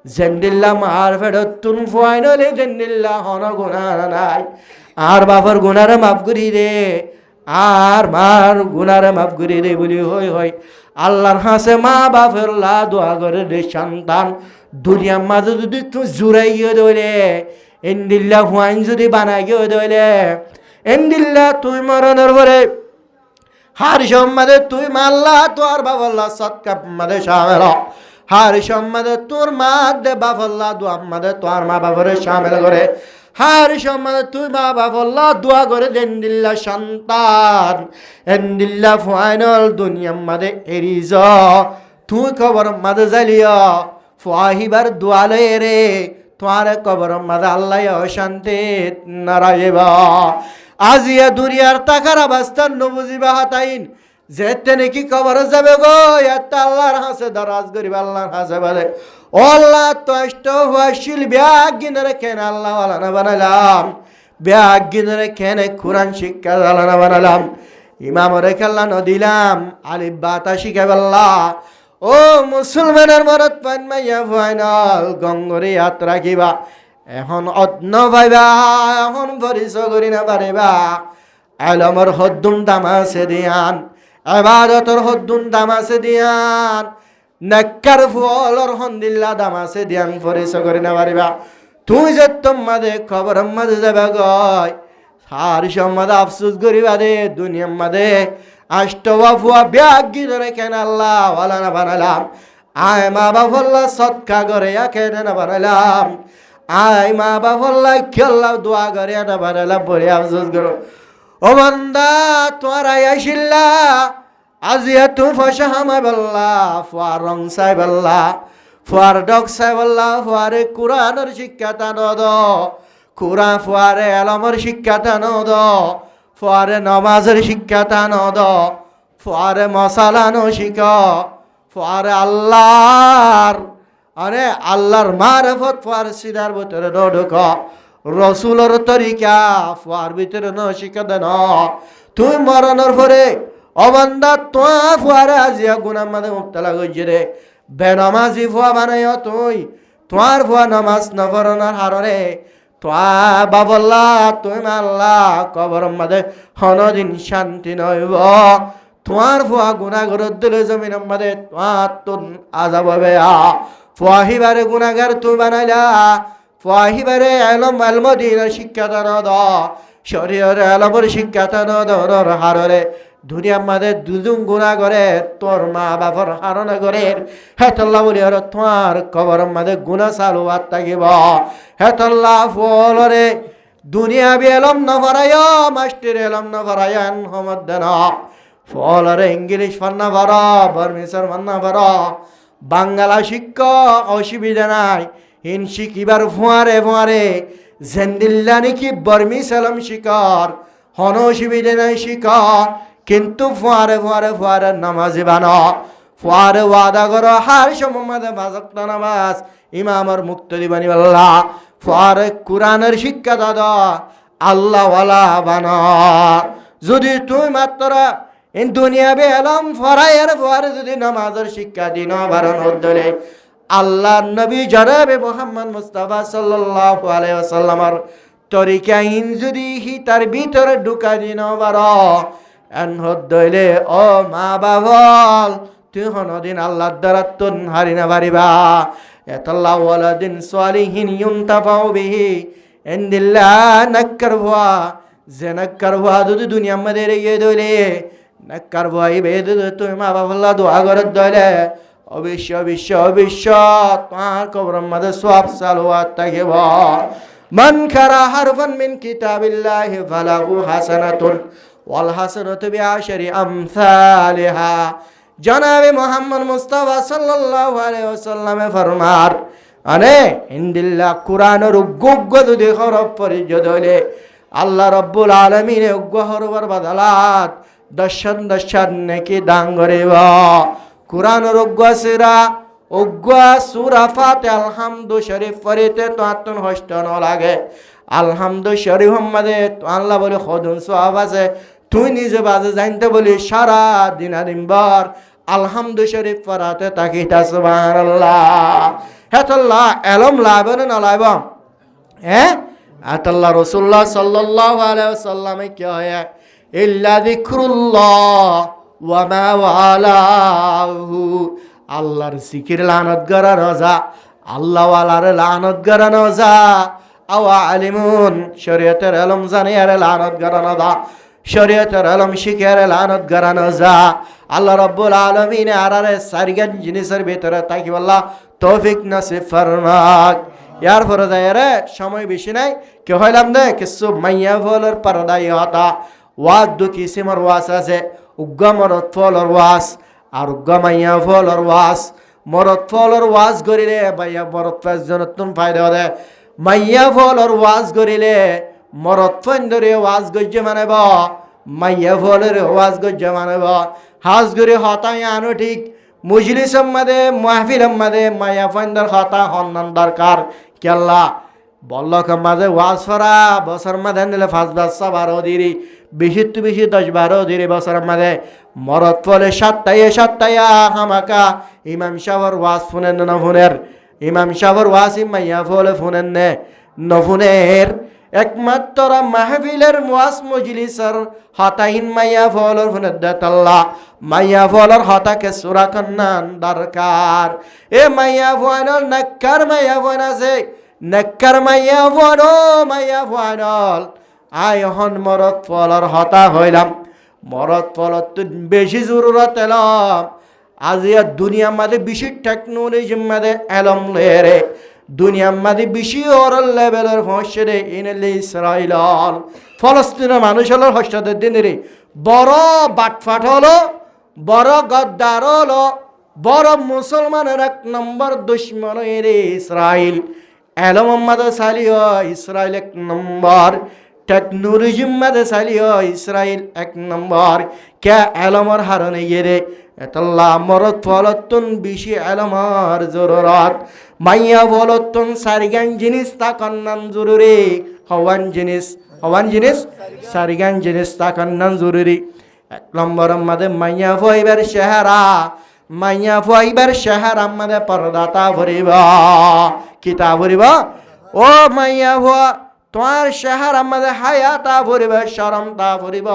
জেন্দিল্লা মার ফেরত তুন ফাইনালে জেন্দিল্লা হন গুনা নাই। আর বাবার গুনারে মাফ করি দে, আর মার গুনারে মাফ করি দে বলি হই হই আল্লাহর হাসে মা বাপের লা দোয়া করে দে সন্তান দুনিয়ার মাঝে যদি তুই জুড়াই গিয়ে দইলে ইন্দিল্লা হুয়াইন যদি বানাই গিয়ে দইলে ইন্দিল্লা তুই মরণের পরে হার সম্মাদে তুই মাল্লা তোর বাবল্লা সৎকা মাদে শামেল হার সম্মাদে তোর মা দে বাবল্লা দোয়া মাদে তোর মা বাবরে শামেল করে হার সম্মাদে তুই মা বাবল্লা দোয়া করে দেন্দিল্লা সন্তান এন্দিল্লা ফাইনাল দুনিয়ার মাদে এরিজ তুই খবর মাদে জ্বালিয়া ফাহিবার দোয়ালে রে তোমার কবর মাদে আল্লাহ অশান্তি নারাইবা আজিয়া দুনিয়ার টাকার অবস্থান নবুজিবা হাতাইন যেতে নাকি কবর যাবে গো এত আল্লাহর হাসে দরাজ গরিব আল্লাহর হাসে বলে ও আল্লাহ তষ্ট হওয়াশীল ব্যাগ গিনে কেন আল্লাহ আলানা বানালাম ব্যাগ গিনে কেন কোরআন শিক্ষা আলানা বানালাম ইমামরে খেলা নদিলাম আলিফ বাতা শিখে বললা ও মুসলমানের মরত পান মাইয়া ফাইনাল গঙ্গরে যাত্রা কিবা এখন অন্য ভাইবা এখন পরিচয় করি না পারিবা আলমর হদ্দুম দামাসে দিয়ান আবাদতর হদ্দুম দামাসে দিয়ান নেককার ফুলর হন্দিল্লা দামাসে দিয়ান পরিচয় করি না পারিবা তুই যে তোমাদের খবর মাঝে যাবে গয় সার সম্মাদে আফসুস করিবা দে দুনিয়ার মাঝে আষ্টবা ফুয়া ব্যাগ গিরে কেন আল্লাহ ওয়ালা না বানালাম আয় মা বাবল্লা সৎকা করে কেন না বানালাম আই মা বাবল্লা খেল্লা দোয়া করে না বানালাম বলে আফসোস করো ও বান্দা তোর আয়াশিল্লা আজিয়া তু ফসা হামা বল্লা ফুয়ার রং সাই বল্লা ফুয়ার ডক সাই বল্লা ফুয়ারে কুরআনের শিক্ষা তান দ কুরআ ফুয়ারে আলমর শিক্ষা তান দ ফুয়ারে নমাজের শিক্ষা তান দ ফুয়ারে মশালানো শিখ ফুয়ারে আল্লাহর আরে আল্লাহর মারফত ফুয়ার সিদার ভিতরে ঢুক রসুলের তরিকা ফুয়ার ভিতরে ন শিখা দেন তুই মরণের পরে অবান্দা তোয়া ফুয়ারে আজিয়া গুনার মাঝে মুক্তলা গইছে রে বেনমাজি ফুয়া বানাই তুই তোমার ফুয়া নমাজ নবরণার হাররে তোয়া বাবল্লা তুই মাল্লা কবর মাঝে হনদিন শান্তি নইব তোমার ফুয়া গুনাগর দিলে জমিন মাঝে তোমার তুন আজাব হবে ফুয়াহিবারে গুনাগার তুই বানাইলা ফুয়াহিবারে এলম আলমদিনের শিক্ষা দান দ শরীরের এলমর শিক্ষা দান দর হাররে দুনিয়ার মাঝে দুজন গুণা করে তোর মা বাপর হারণা করে হেতল্লা বলি আর তোমার কবর মাঝে গুণা চালু আর থাকিব হেতল্লা ফলরে দুনিয়া বি এলম নভরায় মাস্টির এলম নভরায় হমদ দেন ফলরে ইংলিশ ফান্না ভর বর্মিসর ফান্না ভর বাংলা শিক্ষা অসুবিধা নাই হিন শিখিবার ফুয়ারে ফুয়ারে জেন্দিল্লা নাকি বর্মিস এলম শিকর হন অসুবিধা নাই শিকর কিন্তু ফুয়ারে ফুয়ারে ফুয়ারে নামাজি বানো ফুয়ারে ওয়াদা করো হার সময় বাজক্ত নামাজ ইমামর মুক্ত দিবানি আল্লাহ ফুয়ারে কোরআনের শিক্ষা দাদা আল্লাহ ওয়ালা বানো যদি তুই মাত্র ইন দুনিয়া বে এলম ফরায়ের ফুয়ারে যদি নামাজের শিক্ষা দিন বারণ হলে আল্লাহ নবী জনাবে মুহাম্মদ মুস্তাফা সাল্লাল্লাহু আলাইহি ওয়াসাল্লামের তরিকা ইন যদি হি তার ভিতরে ঢুকা দিন বারো এন হলে ও মা বাবল তুই হনদিন আল্লাহর দ্বারা তুন হারি না পারিবা এতাল্লাহ ওয়ালাদিন সালিহিন ইউনতাফাউ বিহি ইনদিল্লাহ নাক্কার ভুয়া যে নাক্কার ভুয়া যদি দুনিয়ার মধ্যে রেগে দইলে নাক্কার ভুয়া বেদ তুই মা বাবল্লা দোয়া করে দইলে অবশ্য অবশ্য অবশ্য তোমার কবরের মধ্যে সওয়াব সালাওয়াত থাকিব মান কারা হারফান মিন কিতাবিল্লাহি ফালাহু হাসানাতুন ওয়াল হাসানাতু বিআশরি আমসালিহা জনাবে মুহাম্মদ মুস্তাফা সাল্লাল্লাহু আলাইহি ওয়াসাল্লামে ফরমার আনে ইনদিল্লাহ কুরআনের উগ্গ যদি হরফ পরিজদ হইলে আল্লাহ রাব্বুল আলামিন উগ্গ হরফের বদলাত দশন নেকি দান করিব কুরআনের উগ্গ সিরা উগ্গ সূরা ফাতিহা আলহামদু শরীফ পড়িতে তো আত্মন হষ্ট ন লাগে আলহামদু শরীফ মধ্যে তো আল্লাহ বলে খদুন সওয়াব আছে তুই নিজে বাজে জানতে বলি সারা দিনবার আলহামদু শরীফ পড়াতে তাকিতা সুবহানাল্লাহ। হেতল্লাহ এলম লাইব না লাইব? হ্যাঁ, আতাল্লাহ রাসূলুল্লাহ সাল্লাল্লাহু আলাইহি ওয়াসাল্লামে কি হয় ইল্লা যিকরুল্লাহ ওয়া মা ওয়ালাহু, আল্লাহর জিকির লানত করা রোজা, আল্লাহ ওয়ালার লানত করা রোজা, আও আলিমুন শরীয়তের ইলম জানি আর লানত করা রোজা, শরীয়তের ইলম শিখে আর লানত করা রোজা। আল্লাহ রাব্বুল আলামিন আরারে সারিগান জিনিসের ভিতরে তাকি আল্লাহ তৌফিক নসিব ফরমাক। ইয়ার পরে যায় রে সময় বেশি নাই কে হইলাম দে কিছু মাইয়া ফলের পর্দাই হতা ওয়াজ দু কিসিমের ওয়াজ আছে, উগ্গা মরদ ফলর ওয়াজ আর উগ্গা মাইয়া ফলর ওয়াজ। মরদ ফলর ওয়াজ করিলে মাইয়া মরদ ফাইজন ফায়দা হবে, মাইয়া ফলর ওয়াজ করিলে মরদ ফাইন ধরে ওয়াজ গজ্জে মানেব, মাইয়া ফলের ওয়াজ গজ্জে মানেব। হাজ করে হতাই আনো ঠিক মজলিসের মাঝে মাহফিলের মাঝে মাইয়া ফাইন্দার হতা হন্নান দরকার কেল্লা বল্লক মাঝে ওয়াজ ফরা বছর মাঝে নিলে 5 বছর 12 দিরি বেশি তো বেশি 10-12 দিরি বছরের মাঝে মরদ ফলে সাতটাইয়া হামাকা ইমাম সাহর ওয়াজ ফুনেন না ফুনের, ইমাম সাহর ওয়াজ মাইয়া ফলে ফুনেন নে নফুনের। একমাত্র মাহফিলের ওয়াজ মজলিসের হতাহীন মাইয়া ফলর ফুনের দেতাল্লাহ মাইয়া ফলর হতাকে সুরা কন্নান দরকার। এ মাইয়া ফাইনাল নেককার মাইয়া ফাইন আছে, নেককার মাইয়া ফাইনাল আয় হন মরদ ফলর হতা হইলাম। মরদ ফলত তো বেশি জরুরত এলাম আজিয়া দুনিয়ার মাঝে বেশি টেকনোলজির মাঝে এলম লেরে, দুনিয়ার মাঝে বেশি ওরাল লেভেলের ফসরে ইনলে ইসরাইল ফলস্তিনের মানুষ হলো হস্তাদের দিন রে বড় বাটফাট হলো, বড় গদ্দার হলো, বড় মুসলমানের 1 নম্বর দুশ্মন রে ইসরাইল। এলম মাঝে চালিও ইসরাইল 1 নম্বর, টেকনোলজির মাঝে চালিও ইসরাইল 1 নম্বর। কে এলমর হারণে গিয়ে এতল্লা মরদ ফলতুন বেশি এলমর জরুরত, মাইয়া ফলতুন সারিগান জিনিস তা কন্নান জরুরি, হওয়ান জিনিস সারিগান জিনিস তা কন্নান জরুরি। 1 নম্বরের মাঝে মাইয়া ফইবার চেহারা, মাইয়া ফইবার চেহারা মাঝে পর্দাতা ভরিব, কিতা ভরিব? ও মাইয়া ফয়া তোমার চেহারা মাঝে হায়াতা ভরিব, শরমতা ভরিব।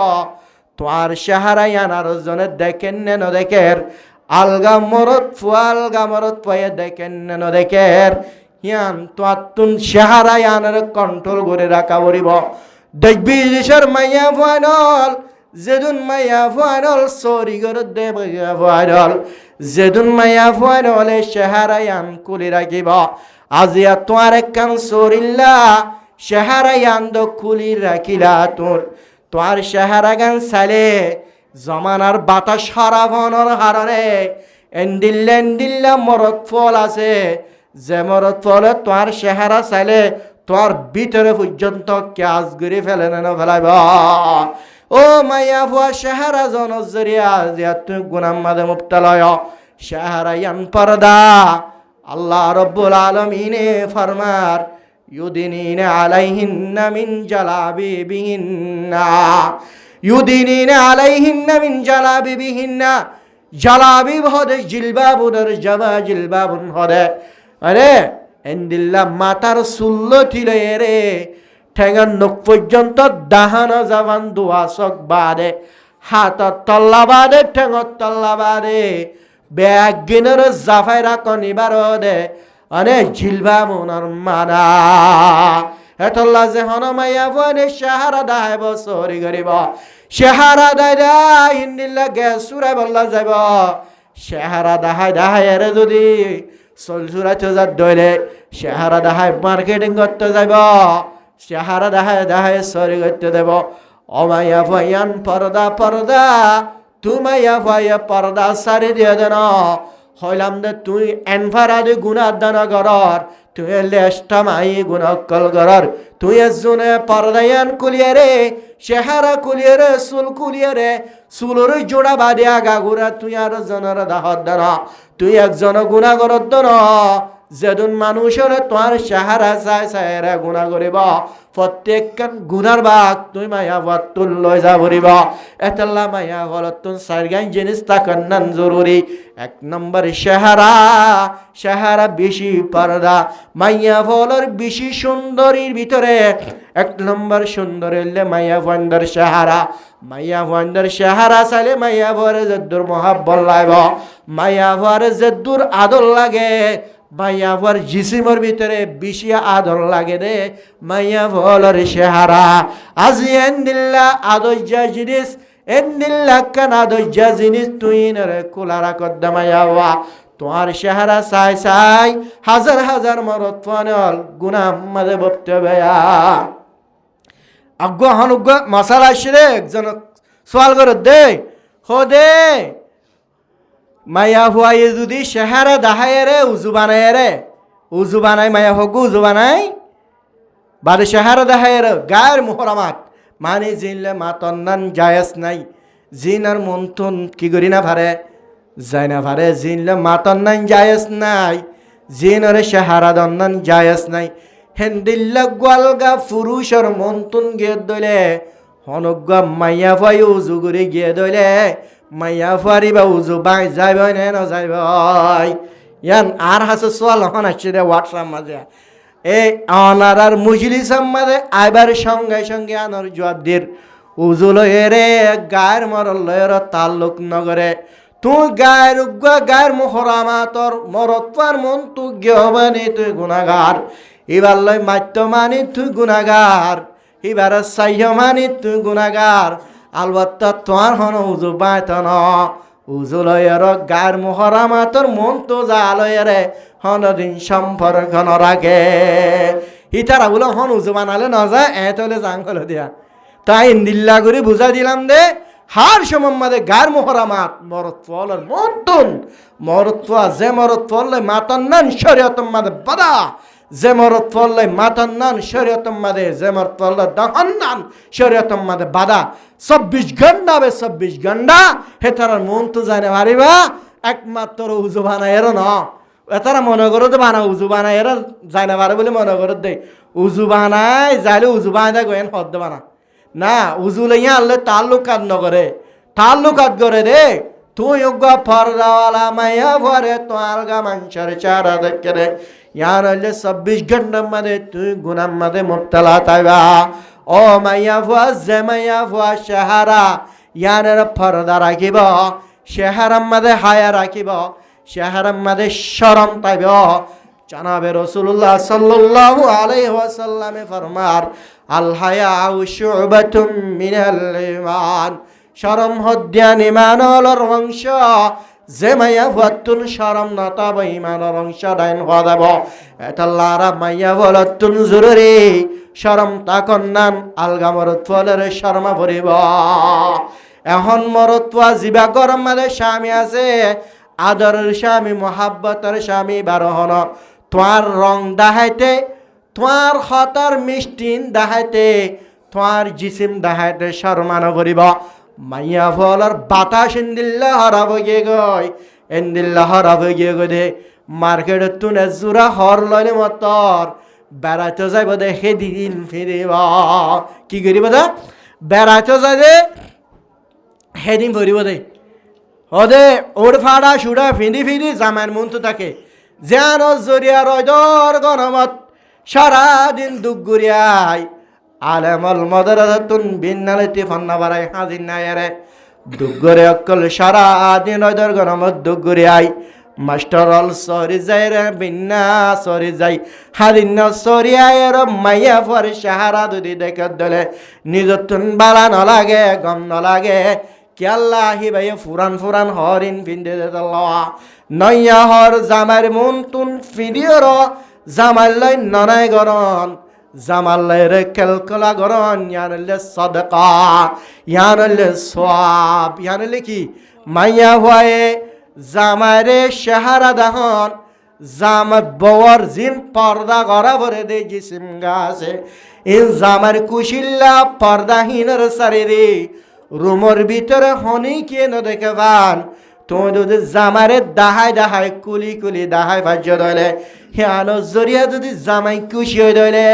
তোমার চেহারা ইয়ানার জনে দেখেন ন দেখের, আলগা মরদ ফুয়ে দেখেন ন দেখের, ইয়ান তোমার তুন চেহারা ইয়ানার কন্ট্রোল করে রাখা ভরিব। দেখবি দেশের মাইয়া ফাইনাল যেদুন মাইয়া ফাইনাল সরি করে দে মাইয়া ফাইনাল, যেদুন মাইয়া ফাইনাল চেহারা ইয়ান কুলি রাখিব। আজিয়া তোমার একখান সরিল্লা চেহারা ইয়ান দ কুলি রাখিলা তোমার চেহারা গান চালে জমানার বাতাস হারাবনের হারণে এন্দিল্লা মরদ ফল আছে, যে মরদ ফলে তোমার চেহারা চাইলে তোমার ভিতরে পর্যন্ত কাজ করে ফেলে না ফেলাইব। ও মাইয়া ফুয়া চেহারা জনজরিয়া যে তুমি গুনার মাঝে মুবতালায় চেহারা ইয়ান পর্দা। আল্লাহ রব্বুল আলামিনে ফরমার ইউদিনিনা আলাইহিন্না মিন জালাবিবিহিন্না, ইউদিনিনা আলাইহিন্না মিন জালাবিবিহিন্না, জালাবিব হদে জিলবাবুনের জামা জিলবাবুন হদে। আরে এন্দিল্লা মাথার সুল্লো তিলে রে ঠেঙ্গার নখ পর্যন্ত দাহানা জাবান দুয়াশক বাদে, হাতর তল্লা বাদে ঠেঙ্গর তল্লা বাদে ব্যাগ গিনের জাফাই রাখনিবার দে আনে জিলবাবুনের মানা। এতল্লা যে হনমাইয়া বনে চেহারা দাহাই বসরি গরিব, চেহারা দাই হিন্দিল্লা গ্যাস সুরাই বললা যাব, চেহারা দাহাই এরে যদি চলচুরাইতে যা দইলে চেহারা দাহাই মার্কেটিং করতে যাব, চেহারা দাহাই সরি করতে দেব। অমাইয়া ভয়ান পর্দা তুমাইয়া ভয়া পর্দা সারি দিয়ে দেন হইলাম দে তুই এনফারাদি গুণার দান গরর, তুই লেস্টা মাই গুণকল গরর, তুই এজনে পর্দায়ান কুলিয়ে রে চেহারা কুলিয়ে রে চুল কুলিয়ে রে চুলর জোড়া বাদিয়া গাগুরা তুই আর জনের দাহত দান, তুই একজন গুণাগরত দান যেদিন মানুষের তোমার চেহারা চাই চাইরা গুণা করিব প্রত্যেকখান গুণার ভাগ তুই মায়া ভাত তুল লই যা ভরিব এতলা মায়া হলত তুন সারগাই জিনিস থাকার নান জরুরি এক নম্বর চেহারা বেশি পর্দা মাইয়া ফলর বেশি সুন্দরীর ভিতরে এক নম্বর সুন্দর হইলে মাইয়া ফন্দর চেহারা চাইলে মাইয়া ভরে যদ্দুর মহাব্বত লাগব মাইয়া ভরে যদ্দুর আদর লাগে মাইয়া ভর জিসিমর ভিতরে বেশি আদর লাগে রে মাইয়া ফলর চেহারা আজি এন্দিল্লা আদর্যা জিনিস এন্দিল্লা কান আদর্যা জিনিস তুই নরে কুলারা কদ্দামাইয়া তোমার চেহারা চাই হাজার হাজার মরত ফানল গুনাহ মাঝে বপতে বেয়া আজ্ঞা হনুজ্ঞা মশালা আসলে একজন সোয়াল করে দে হো দে মায়া হুয়াই যদি চেহারা দাহায় রে উজু বানায় মায়া হোক উজু বানাই বাদে চেহারা দাহায় রে গায়ের মোহরামাত মানে জিনলে মাতন্নান জায়েজ নাই জিন আর মন্থন কি করি না পারে যায় না পারে জিনলে মাতন্নান জায়েজ নাই জিনরে চেহারা দন্নান জায়েজ নাই হেন্দিল্লা গোয়ালগা পুরুষর মন্থন গিয়ে দলে হনজ্ঞা মাইয়া ভাই উজু করে গিয়ে দলে মাইয়া ফারিবা উজু বাই যাইব না যাইব ইয়ান আর হাসে সোয়াল হন আসছে রে হোয়াটসঅ্যাপ মাঝে এই আনার মুজলিসের মাঝে আইবার সঙ্গে সঙ্গে আনার জবাব দের উজু লয়ে রে গায়ের মরল লয়ের তাল্লুক নগরে তুই গায়ের মোহরামাতর মরত্বার মন তুই গেহবানি তুই গুণাগার এবার লয় মাত্য মানি তুই গুণাগার এবার সাহ্য মানি তুই গুণাগার আলবত্তা তোমার হন উজু বাইত ন উজু লয়ের গায়ের মোহরামাতর মন তো যা লয়েরে হনদিন সম্পর্ক নরাখে ইতারা বলো হন উজু বানালে ন যায় এতলে জাঙ্গল দিয়া তাই ইন্দিল্লা করে বুঝা দিলাম দে হার সমম্মাদে গায়ের মোহরামাত মরত্বলের মন্তুন মরত্বা যে মরত্বলে মাতান্নান শরীয়তম্মাদে বাদা যে মরত্বলে মাতান্নান শরীয়তম্মাদে যে মরত্বলে দহন্নান শরীয়তম্মাদে বাদা 24 ঘন্টা 24 ঘন্টা হেতারার মন তো জানে পারিবা একমাত্র উজু বানায়ের ন এতারা মনে করো তো বানা উজু বানায়ের যায় না পারে বলে মনে করো দে উজু বানায় যাইলে উজু বানায় গোয়েন হদ্দ বানা না উজু লইয়া আনলে তাল্লুকাত নগরে তাল্লুকাত করে রে তুই পর্দাওয়ালা মাইয়া ভরে তো আলগা মানুষের চারা দেখে রে ইয়ার হইলে 24 ঘন্টার মাঝে তুই গুনার মাঝে মুবতালা তাইবা ও মাইয়া ভুয়া যে মাইয়া ভুয়া চেহারা ইয়ানের পর্দা রাখিব চেহারার মাঝে হায়া রাখিব চেহারার মাঝে শরম তাইব জানাবে রাসূলুল্লাহ সাল্লাল্লাহু আলাইহি ওয়াসাল্লামে ফরমার আল হায়াউ শুবাতুম মিনাল ঈমান শরম হদ্যান ঈমানের অংশ যে মাইয়া ভুয়াতুন শরম নতাব ঈমানের অংশ ডাইন হওয়া যাব এটা লারা মাইয়া বলতুন জরুরি শরম তাকন নান আলগা মরত ফলের শর্মা ভরিব এখন মরতওয়া জিবা গরম মাঝে স্বামী আছে আদরের স্বামী মোহাব্বতের স্বামী বারহন তোমার রং দাহাইতে তোমার হতার মিষ্টিন দাহাইতে তোমার জিসিম দাহাইতে শর্মান করিব মাইয়া ফলর বাতাস ইন্দিল্লা হরাব গিয়ে গই ইন্দিল্লা হরাব গিয়ে গই দে মার্কেটত তুনে জোড়া হর লইলে মতর বেড়াইতে যাইব দে সেদিন ফিরিব কি করিব দে বেড়াইতে যাই দে সেদিন ফিরিব দে হদে ওর ফাড়া সুড়া ফিরি জামাইর মন তো থাকে যেন জরিয়া রয়দর গণমত সারাদিন দুঃখ গুরিয়াই আলেমল মদরাতুন বিন্নালিতি ফন্না বাড়াই হাজির নাই রে দুঃখ গরে অকল সারাদিন রয়দর গণমত দুঃখ গুরিয়াই মাস্টার অল সরি যাই রে বিন্না সরি যাই হাদিন সরিয়াই র মাইয়া ফর সাহারা দুদি দেখে দলে নিজতুন বালা নলাগে গম নলাগে কি আল্লাহ হি ভাই ফুরান হরিন ফিন্দে দেল্লা নয়া হর জামার মন তুন ফিদিওর জামাল্লাই ননাই গরন জামাল্লাই রে কেলকলা গরন ইয়ানলে সাদকা ইয়ানলে সওয়াব ইয়ানলে কি মাইয়া হয়ে জামারে শাহারা দাহন জামা বওয়ার জিন পর্দা গরা ভরে দে জিসিম গাছে ইন জামার কুশিল্লা পর্দাহীনের সারে দে রুমর ভিতরে হনি কে ন দেখে পান তুমি যদি জামারে দাহাই কুলি কুলি দাহাই ভাজ্য দলে হিয়ানো জরিয়া যদি জামাই খুশি হয়ে দলে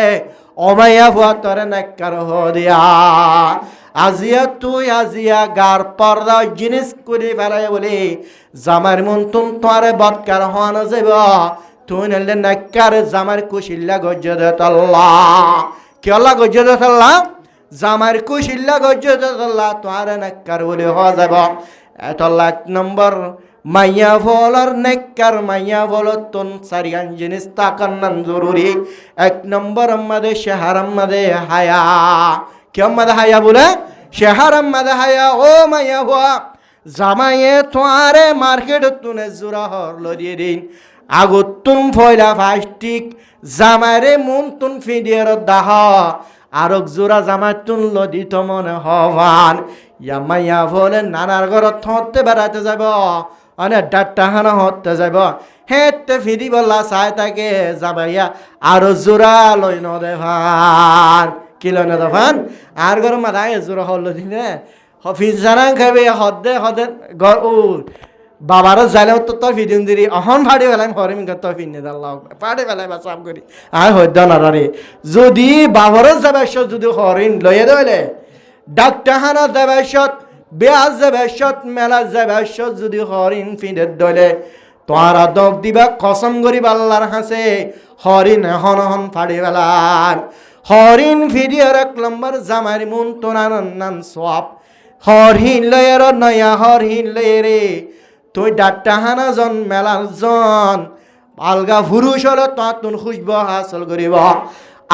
অমাইয়া ভুয়া তরে নাক্কার হ দিয়া আজিয়া গার পর্দা জিনিস করে ফেলায় বলে জামার মন তুম তোরে বৎকার হওয়ানো যাব তুই নাইলে নাক্কার জামার কুশিল্লা গজ্জ দেতল্লা কি আল্লাহ গজ্জ দেতল্লা জামার কুশিল্লা গজ্জ দেতল্লা তোরে নাক্কার বলে হওয়া যাব এতল্লা 1 নম্বর মাইয়া ফলর নেককার মাইয়া ফলতুন সারিয়ান জিনিস তাকান্নান জরুরি 1 নম্বর আমাদের শহর আমাদের হায়া কি আমাদের হায়া বলে শহর আমাদের হায়া ও মাইয়া হওয়া জামাইয়ে তোয়ারে মার্কেট তুনে জোরা হর লরিয়ে দিন আগুতুন ফয়লা ফাস্টিক জামাইরে মন তুন ফিডিয়ার দাহ আরক জোড়া জামাই তুন লদিত মনে হওয়ান ইয়া মাইয়া ফলে নানার ঘর থতে বেড়াতে যাব অনেক ডাক্তাহানা হতে যাব হেতে ফিরি বললা চাই তাকে যাবাইয়া আরো জোড়া লই ন দেভান কি লই ন দেভান আর ঘর মাথায় জোড়া হল দিনে হফিজ জানাং খাবে হদে ঘর ও বাবার জালেও তো তোর ফিদিন দিরি অহন ফাড়ি বেলাম হরিম তোর ফিনে দাল্লাহ ফাড়ি বেলায় বা সাম করি আর হদ্য নারে যদি বাবার যাবে যদি হরিণ লইয়ে দইলে ডাক্তাহানা যাবে বেয়াজ যাবে মেলা যাবে যদি হরিণ ফিনে দইলে তোরা দক দিবা কসম করি আল্লাহর হাসে হরিণ হন হন ফাড়ি বেলাম হরিণ ফিরিয়ার 1 নম্বর জামার মন তোরান সব হরিণ লয়ের নয়া হরিণ লয়ে রে তুই ডাক্তাহানা জন মেলার জন আলগা পুরুষ হলে তোমার তুন খুঁজব হাসল করিব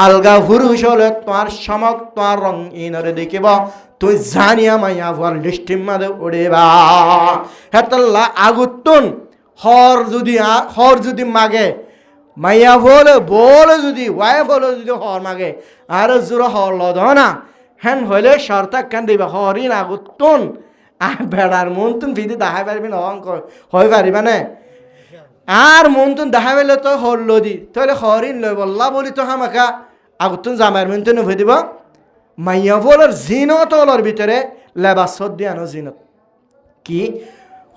আলগা পুরুষ হলে তোমার সমক তোমার রং ইনরে দেখিব তুই জানিয়া মাইয়া ভর লিস্টিম মাদে উড়িবা হেতল্লা আগুতুন হর যদি মাগে মাইয়া বলে যদি ওয়াইফ হলে যদি হর মাগে আর জোর হর লদ না হেন হইলে সরতা কেন দিবা হরিণ আগুতুন আর বেড়ার মন তুন ভিদি দেখা পারবি না অঙ্ক হয়ে পারিবা না আর মন তুন দেখা পেলে তো হল দি তাহলে হরিণ লই বললা বলি তো হামাকা আগুতুন জামার মন তুন হয়ে দিব মাইয়া বলার জিনত হলর ভিতরে লেবাস দিয়ানো জিনত কি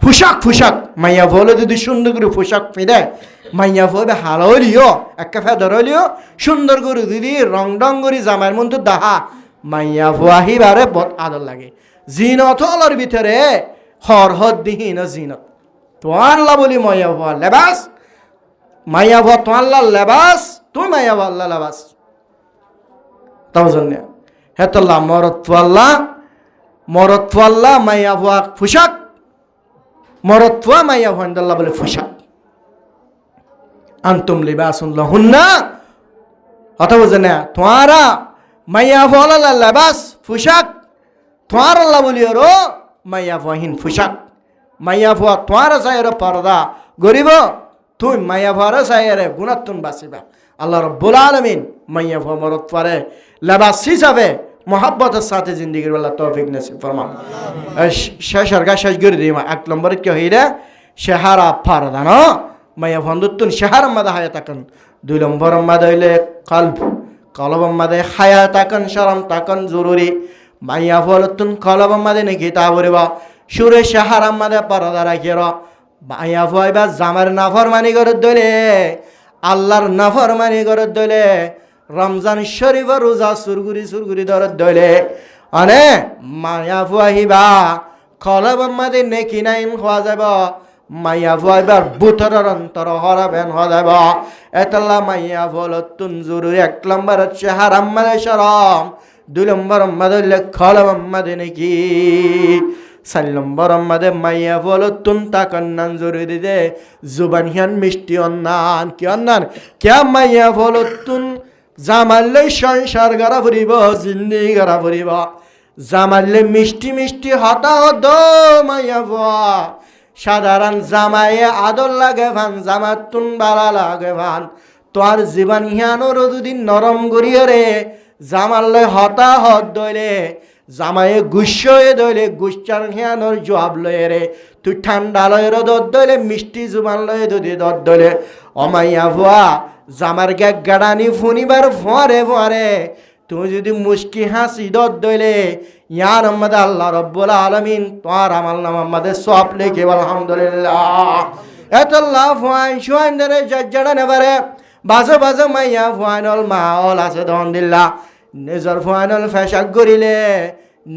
পোশাক মাইয়া বলে যদি সুন্দর করে পোশাক ফিরে মাইয়া বলবে হালো হলিও একটা ফেদর হলিও সুন্দর করে যদি রং ডং করি জামার মন তো দাহা মাইয়া ফুয়াহিবারে বত আদর লাগে জিনত হলর ভিতরে হরহদ দিহীন জিনত তোমার লা বলি মাইয়া ফুয়া লেবাস মাইয়া ফুয়া তোমার লা লেবাস তুই মাইয়া ফুয়া আল্লাহ লেবাস তাও জন্য হেতল্লা মরত ফুয়াল্লা মাইয়া ফুয়া পোশাক মরত ফুয়া মাইয়া ফুয়া বলে পোশাক আন্তুম লিবাসুন লাহুন্না কথা বুঝে না তোমারা মাইয়া ফুয়া লেবাস পোশাক তোমার আল্লাহ বলিও রো মাইয়া ফুয়াহীন পোশাক মাইয়া ফুয়া তোমার চাইরে পর্দা গরিব তুই মাইয়া ফুয়ার চাইরে গুণাত্তুন বাঁচিবা আল্লাহ রব্বুল আলামিন মাইয়া ফুয়া মরত ফুয়ারে লেবাস হিসাবে মোহাব্বতের সাথে জিন্দগির বেলা তৌফিক নসিব ফরমা শেষ করে দিই 1 নম্বরে কি হইরে শেহারা পর্দা না মাইয়া ফুয়ান্দুন শেহার মাদা হায়া তাকান 2 নম্বর মাদা হইলে কলব মাদে হায়া তাকান শরম তাকান জরুরি মাইয়া ফুয়ালতুন কলব মাদে নাকি তা বলিবা সুরে শেহার মাদে পর্দা রাখির মাইয়া ফুয়াইবা জামার নাফরমানি করে দইলে আল্লাহর নাফরমানি করে দইলে রমজান শরীফ রোজা সুরগুরি ধরত দইলে অনে মাইয়া ফুয়াহিবা কলব মাদে নেকি নাইম হওয়া যাব মাইয়া ফুয়াইবার বুতর অন্তর হরাবেন হওয়া যাব এতলা মাইয়া ফুয়ালতুন জরুরি 1 নম্বর শেহার মাদে শরম 2 নম্বর মাদে কলব মাদে নাকি 4 নম্বর মাদে মাইয়া ফুয়ালতুন তাকান্নান জরুরি দে জুবান হিয়ান মিষ্টি অন্নান কি অন্নান কে মাইয়া ফুয়ালতুন জামাল্লে সংসার গড়া ফুরিব জিন্দি গড়া ফুরিব জামাল্লে মিষ্টি হতা হদ মাইয়া ফুয়া সাধারণ জামাইয়ে আদর লাগে ভান জামাতুন বালা লাগে ভান তোর জীবন হিয়ানোর যদি নরম করিয়ে রে জামাল্লে হতা হদ দইলে জামাইয়ে গুস্সয়ে দইলে গুচ্চার হিয়ানোর জবাব লয়ে রে তুই ঠান্ডা লয়ে দর দইলে মিষ্টি জুবান লয়ে যদি দর দইলে অমাইয়া ফুয়া জামার গাড়ানি ফুনিবার ফোয়ারে তুমি যদি মুস্কি হাসি দর দইলে ইয়ার আমাদের আল্লাহ রব্বুল আলামিন তোমার আমল নামা আমাদের সব লিখে আলহামদুলিল্লাহ। এতল্লাহ ফুয়াইন শুয়াইন ধরে জজ্জাড়া নেবারে বাজো বাজো মাইয়া ফুয়াইনল মাওল আছে দন্দিল্লা নিজর ফুয়াইনল ফেশাক করিলে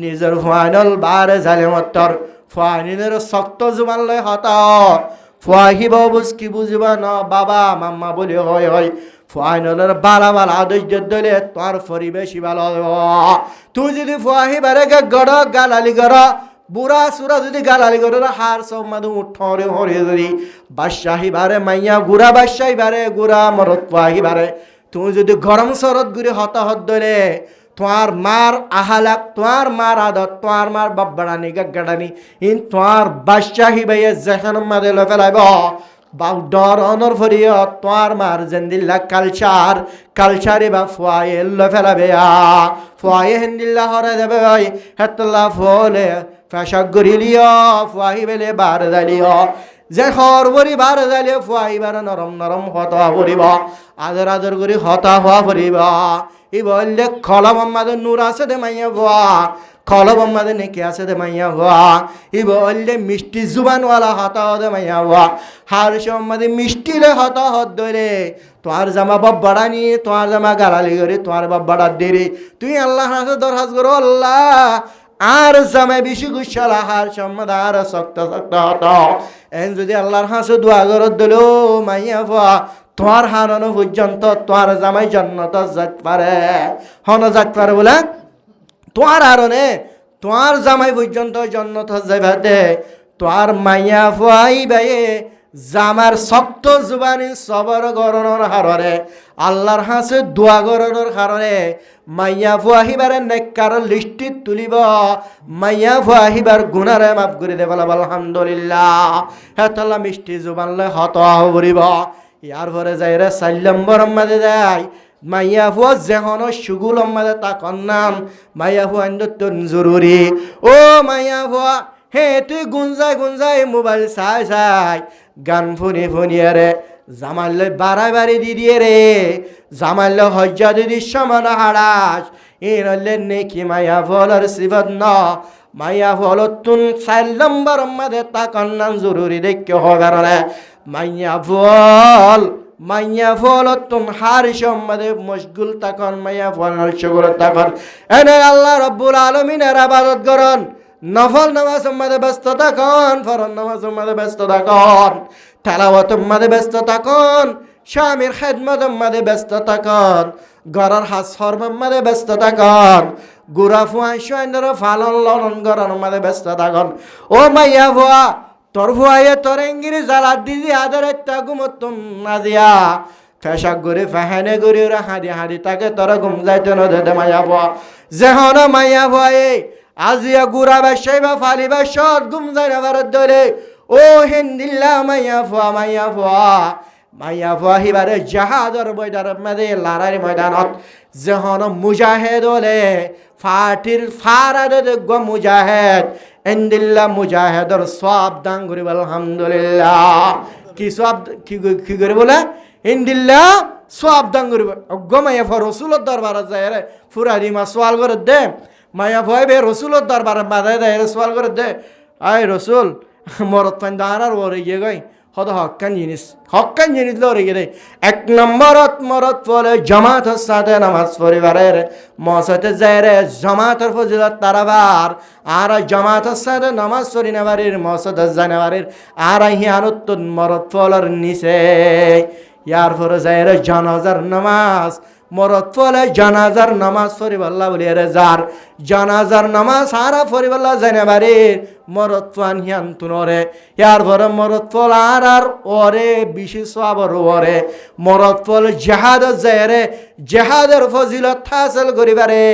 নিজর ফুয়াইনল বারে জালে মত্তর ফুয়াইনের শক্ত জুবান লয় হতা ফুয়াহিব বুঝ কি বুঝিবা ন বাবা মাম্মা বলে হয় হয় ফুয়াইনলের বালা বালা আদেশ দলে তোর পরিবেশই ভালো তুই যদি ফুয়াহি বারে গড় গালালি গড় বুড়া সুরা যদি গালালি গড় হার সব মাদু উঠরে হরে ধরি বাদশাহী বারে মাইয়া গুড়া বাদশাহী বারে গুড়া মরত ফুয়াহি বারে তুই যদি গরম শরৎ গুড়ি হতাহত ধরে তোমার মার আহালাক তোমার মার আদত তোমার মার বাব্বাড়ানি গাগাড়ানি ইন তোমার বাদশাহী বাইয়ে যেখান মাদে লো ফেলাইব বাউডর অনর ফরিয় তোমার মার জেন্দিল্লা কালচারে বা ফুয়ায়ে লো ফেলাবে ফুয়ায়ে হিন্দিল্লা হরে দেবে ভাই হেতলা ফলে ফেশাক গরিলিও ফুয়াহি বেলে বার দালিও যে হরবরি বার দালিও ফুয়াহি বার নরম নরম হতা ভরিব আদর আদর করি হতা হওয়া ভরিব ই বললে খলম আমাদের নূর আছে দে মাইয়া ভুয়া খলব আমাদের নেকি আছে দে মাইয়া ভুয়া ই বললে মিষ্টি জুবানওয়ালা হতা দে মাইয়া ভুয়া হার সে আমাদের মিষ্টিলে হতা হত ধরে তোমার জামা বাব্বাড়া নিয়ে তোমার জামা গালালি করে তোমার বাব্বাড়া দেরে তুই আল্লাহ হাতে দরখাস্ত করো আল্লাহ আর জামাই বেশি গুছালা হার সম্মদ আর শক্ত শক্ত হত এন যদি আল্লাহর হাসে দোয়া করত দিল মাইয়া ভুয়া তোমার হারানো পর্যন্ত তোমার জামাই জন্নত যাত পারে হন যাত পারে বলে তোমার হারনে তোমার জামাই পর্যন্ত জন্নত যাইবা দে তোমার মাইয়া ফুয়াই বাইয়ে জামার শক্ত জুবানি সবর গরণর হাররে আল্লাহর হাসে দোয়া গরণর কারণে মাইয়া ফুয়াহিবারে নেককার লিস্টিত তুলিব মাইয়া ফুয়াহিবার গুনারে মাফ করে দেব আলহামদুলিল্লাহ হেতলা মিষ্টি জুবান লয় হত হবরিব ইয়ার পরে যাই রে 4 নম্বর মাঝে যায় মাইয়া ফুয়া যেহন সুগুল মাঝে তা কন্নাম মাইয়া ফুয়া তো জরুরি ও মাইয়া ফুয়া হে তুই গুঞ্জাই মোবাইল চাই গান ফুনিয়ে রে জামাইলে বাড়াই দি দিয়ে রে জামাইলে হজ্জা দিদি সমান হারাস এনলে নেকি মাইয়া ফুয়ার সিবত ন মাইয়া ফুয়াল তুন 4 নম্বর মাঝে তা কন্নাম জরুরি দেখে হগারে মাইয়া ফল তুম হার সম্মাদে মশগুল তখন মাইয়া ফল সগুল তখন এনে আল্লাহ রব্বুল আলামিনের ইবাদত করন নফল নামাজ সম্মাদে ব্যস্ত তখন ফরজ নামাজ সম্মাদে ব্যস্ত তখন তেলাওয়াত সম্মাদে ব্যস্ত তখন স্বামীর খেদমত সম্মাদে ব্যস্ত তখন ঘরের হাস সম্মাদে ব্যস্ত তখন গুড়া ফুয়াই শুয়াইনের ফালন ললন গরন সম্মাদে ব্যস্ত তখন ও মাইয়া ফুয়া তোর ভুয়াইয়ে তোর এঙ্গিরি জ্বালার দিদি আদরে তাগুমতুম নাজিয়া ফেশাক করে ফাহানে করে ওরা হাঁড়ি তাকে তোরা ঘুম যাইতে নদে মাইয়া ভুয়া যেহন মাইয়া ভুয়াই আজিয়া গুড়া বাসাই বা ফালি বা সৎ ঘুম যাই না ভারত ধরে ও হিন্দিল্লা মাইয়া ফুয়া হিবারে জাহাদর বৈদার মাদে লড়াই ময়দানত যেহন মুজাহেদ হলে ফাটির ফারাদে দেখব মুজাহেদ ইন্দিল্লা মুজাহিদর সওয়াব দান করিব আলহামদুলিল্লাহ কি সওয়াব কি করে বলে ইন্দিল্লা সওয়াব দান করিব গমায়া ফর রাসূলুর দরবারে যায় রে ফুরাদি মা সওয়াল করে দে মায়া ভয় বে রাসূলুর দরবারে বাধায় দেয় সওয়াল করে দে আয় রাসূল মরত পান দাঁড়ার ওরে গিয়ে গই হদ হক্কান জিনিস লরে গিয়ে দেয় 1 নম্বরত মরত ফলে জামাতের সাথে নামাজ পরিবারের মসজিদে যায় রে জামাতের ফজিলত তারাবার আর জামাতের সাথে নামাজ পড়ি নেবারের মসজিদে জানেবারের আর হিয়ানত মরত ফলের নিচে ইয়ার পরে যায় রে জানাজার নামাজ মরত ফলে জানাজার নামাজ পড়িবাল্লা বলি রে যার জানাজার নামাজ হারা পড়িবাল্লা জানেবারের মরত ফান হিয়ান তুনরে ইয়ার পরে মরত ফল আর ওরে বিশেষ সওয়াবর ওরে মরত ফল জিহাদ যায় রে জিহাদের ফজিলত হাসিল করিবারে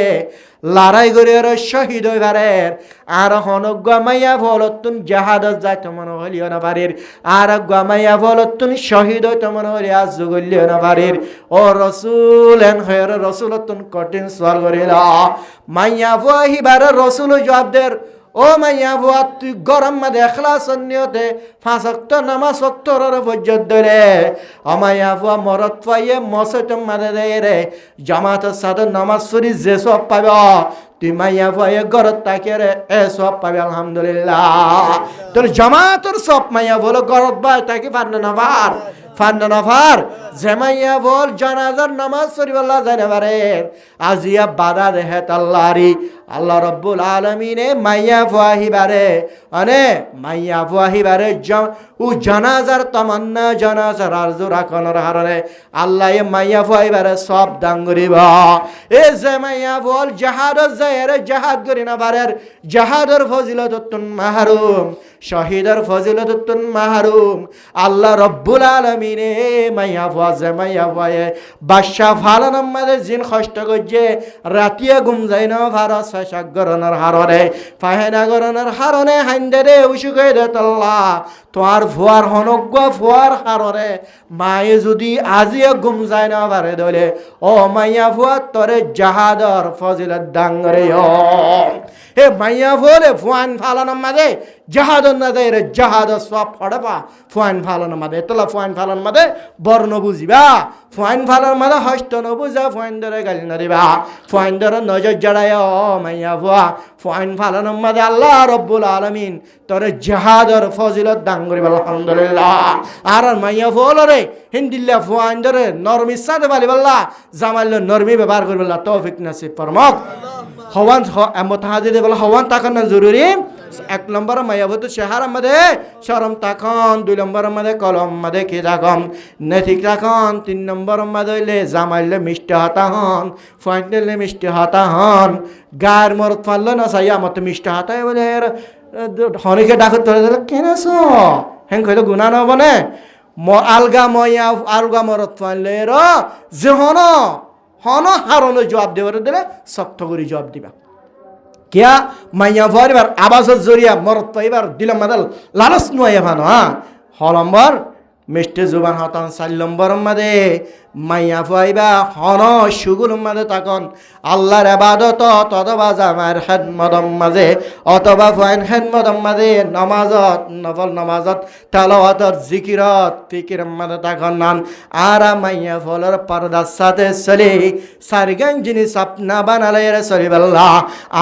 লড়াই করিয়ারে শহীদ হইবারে আর হনজ্ঞ মাইয়া ফলতুন জিহাদত যাইতে মনে হলিও না পারির আর গামাইয়া ফলতুন শহীদ হইতে মনে হলি আজ গলিও না পারির ও রাসূল এন খয়র রাসূলতুন কঠিন সওয়াল করিলা মাইয়া ফাহিবার রাসূল জবাবদের ও মাইয়া ফুয়া তুই গরম মাদে এখলাস নিয়তে 5 ওয়াক্ত নামাজ ওয়াক্তর ফজর ধরে আমাইয়া ফুয়া মরত পাইয়ে মসজিদ মাদে দেয় রে জামাতের সাথে নামাজ পড়ি যে সব পাবে তুই মাইয়া ভয়ে গরত তাকে রে এ সব পাবি আলহামদুলিল্লাহ। তোর জামাতর সব মাইয়া বলো গরত ভাই তাকে ফান্না নাফার জেমাইয়া বল জানাজার নামাজ পড়িবাল্লাহ জানে পারে আজিয়া বাধা দেহে তাল্লারি আল্লাহ রব্বুল আলামিনে মাইয়া ফুয়াহিবারে মানে মাইয়া ফুয়াহিবারে ও জানাজার তামান্না জানাজার আরজু রাখনের হারনে আল্লাহ এ মাইয়া ফুয়াহিবারে সব দান করিব। এ জেমাইয়া বল জাহাদত যায় জাহাদ করি না পারে জাহাদর ফজিলতুন মাহরুম শহীদের ফজিলতুন মাহরুম আল্লাহ রব্বুল আলামিনে মাইয়া ফুয়া জেমাইয়া ফুয়ায়ে বাদশাহ ফালান আমাদের জিন কষ্ট করছে রাতিয়া ঘুম যায় না ভারত সাগরনের হারনে ফাহেনা গরনের হারনে হাইন্দে রে উসুকে দে তল্লা তোমার ফুয়ার হনজ্ঞ ফুয়ার হারনে মায়ে যদি আজিয়ে ঘুম যায় না পারে দলে ও মাইয়া ফুয়া তরে জাহাদর ফজিলত ডাঙ্গরে এ মাইয়া ফুলে ফুয়ান ফালানোর মাঝে জাহাদর না দেয় রে জাহাদ সব ফড়পা ফুয়ান ফালানোর মাঝে তোলা ফুয়ান ফালানোর মাঝে বর্ণ বুঝিবা ফুয়ান ফালার মাঝে হস্ত নবুঝা ফুয়ান ধরে গালি না দিবা ফুয়ান ধরে নজর জড়ায় ও মাইয়া ফুয়া ফুয়ান ফালানোর মাঝে আল্লাহ রব্বুল আলামিন তোরে জাহাদর ফজিলত দান করিবা আলহামদুলিল্লাহ। আর মাইয়া ফুলরে হিন্দিল্লা ফুয়ান ধরে নরমি সাথে বালি বললা জামাইল নরমি ব্যবহার করবিল্লা তৌফিক নসিব ফরমাক হওয়ান মতাহাদিদে বলা হওয়ান তাকান জরুরি। এক নম্বর মায়াবত শেহার মধ্যে শরম তাকন, 2 নম্বর মধ্যে কলম মধ্যে কি রাখম নৈতিক রাখন, 3 নম্বর মধ্যে হইলে জামাইলে মিষ্টি হাতা হন, ফাইনালে মিষ্টি হাতা হন গায়ের মরত ফারল না চাই আমার তো মিষ্টি হাতায় বলে হনিকে ডাকত ধরে দিল কেন হেন কইলে গুণা নহবনে আলগা ময়া আলগা মরত ফারলে র যে হন হারনো জবাব দেবার দিলে শক্ত করে জবাব দিবা কিয়া মাইয়া ভরিবার আবাসের জরিয়া মরত পাইবার দিলাম মাদাল লালস নয় ভানো হ্যাঁ হলম্বর মিষ্টি জুবান হতন 4 নম্বর মাদে মাইয়া ফাইবা হন সুগুল মাদে তখন আল্লাহর ইবাদত অথবা জামার খেদমতম মাঝে অথবা ফাইন খেদমতম মাঝে নামাজত নফল নামাজত তেলাওয়াতত জিকিরত ফিকির মাঝে তখন নান আর মাইয়া ফলর পর্দার সাথে চলি সারগান জিনিস আপনা বানালে রে চলিবাল্লা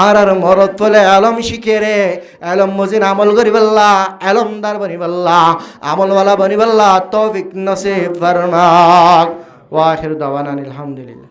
আর মরত ফলে আলম শিখে রে আলম মজিন আমল করিবাল্লা আলমদার বনিবাল্লা আমলওয়ালা বনিবাল্লা তৌফিক নসিব ফরমাক ওয়া আখির দাওয়ানা আলহামদুলিল্লাহ।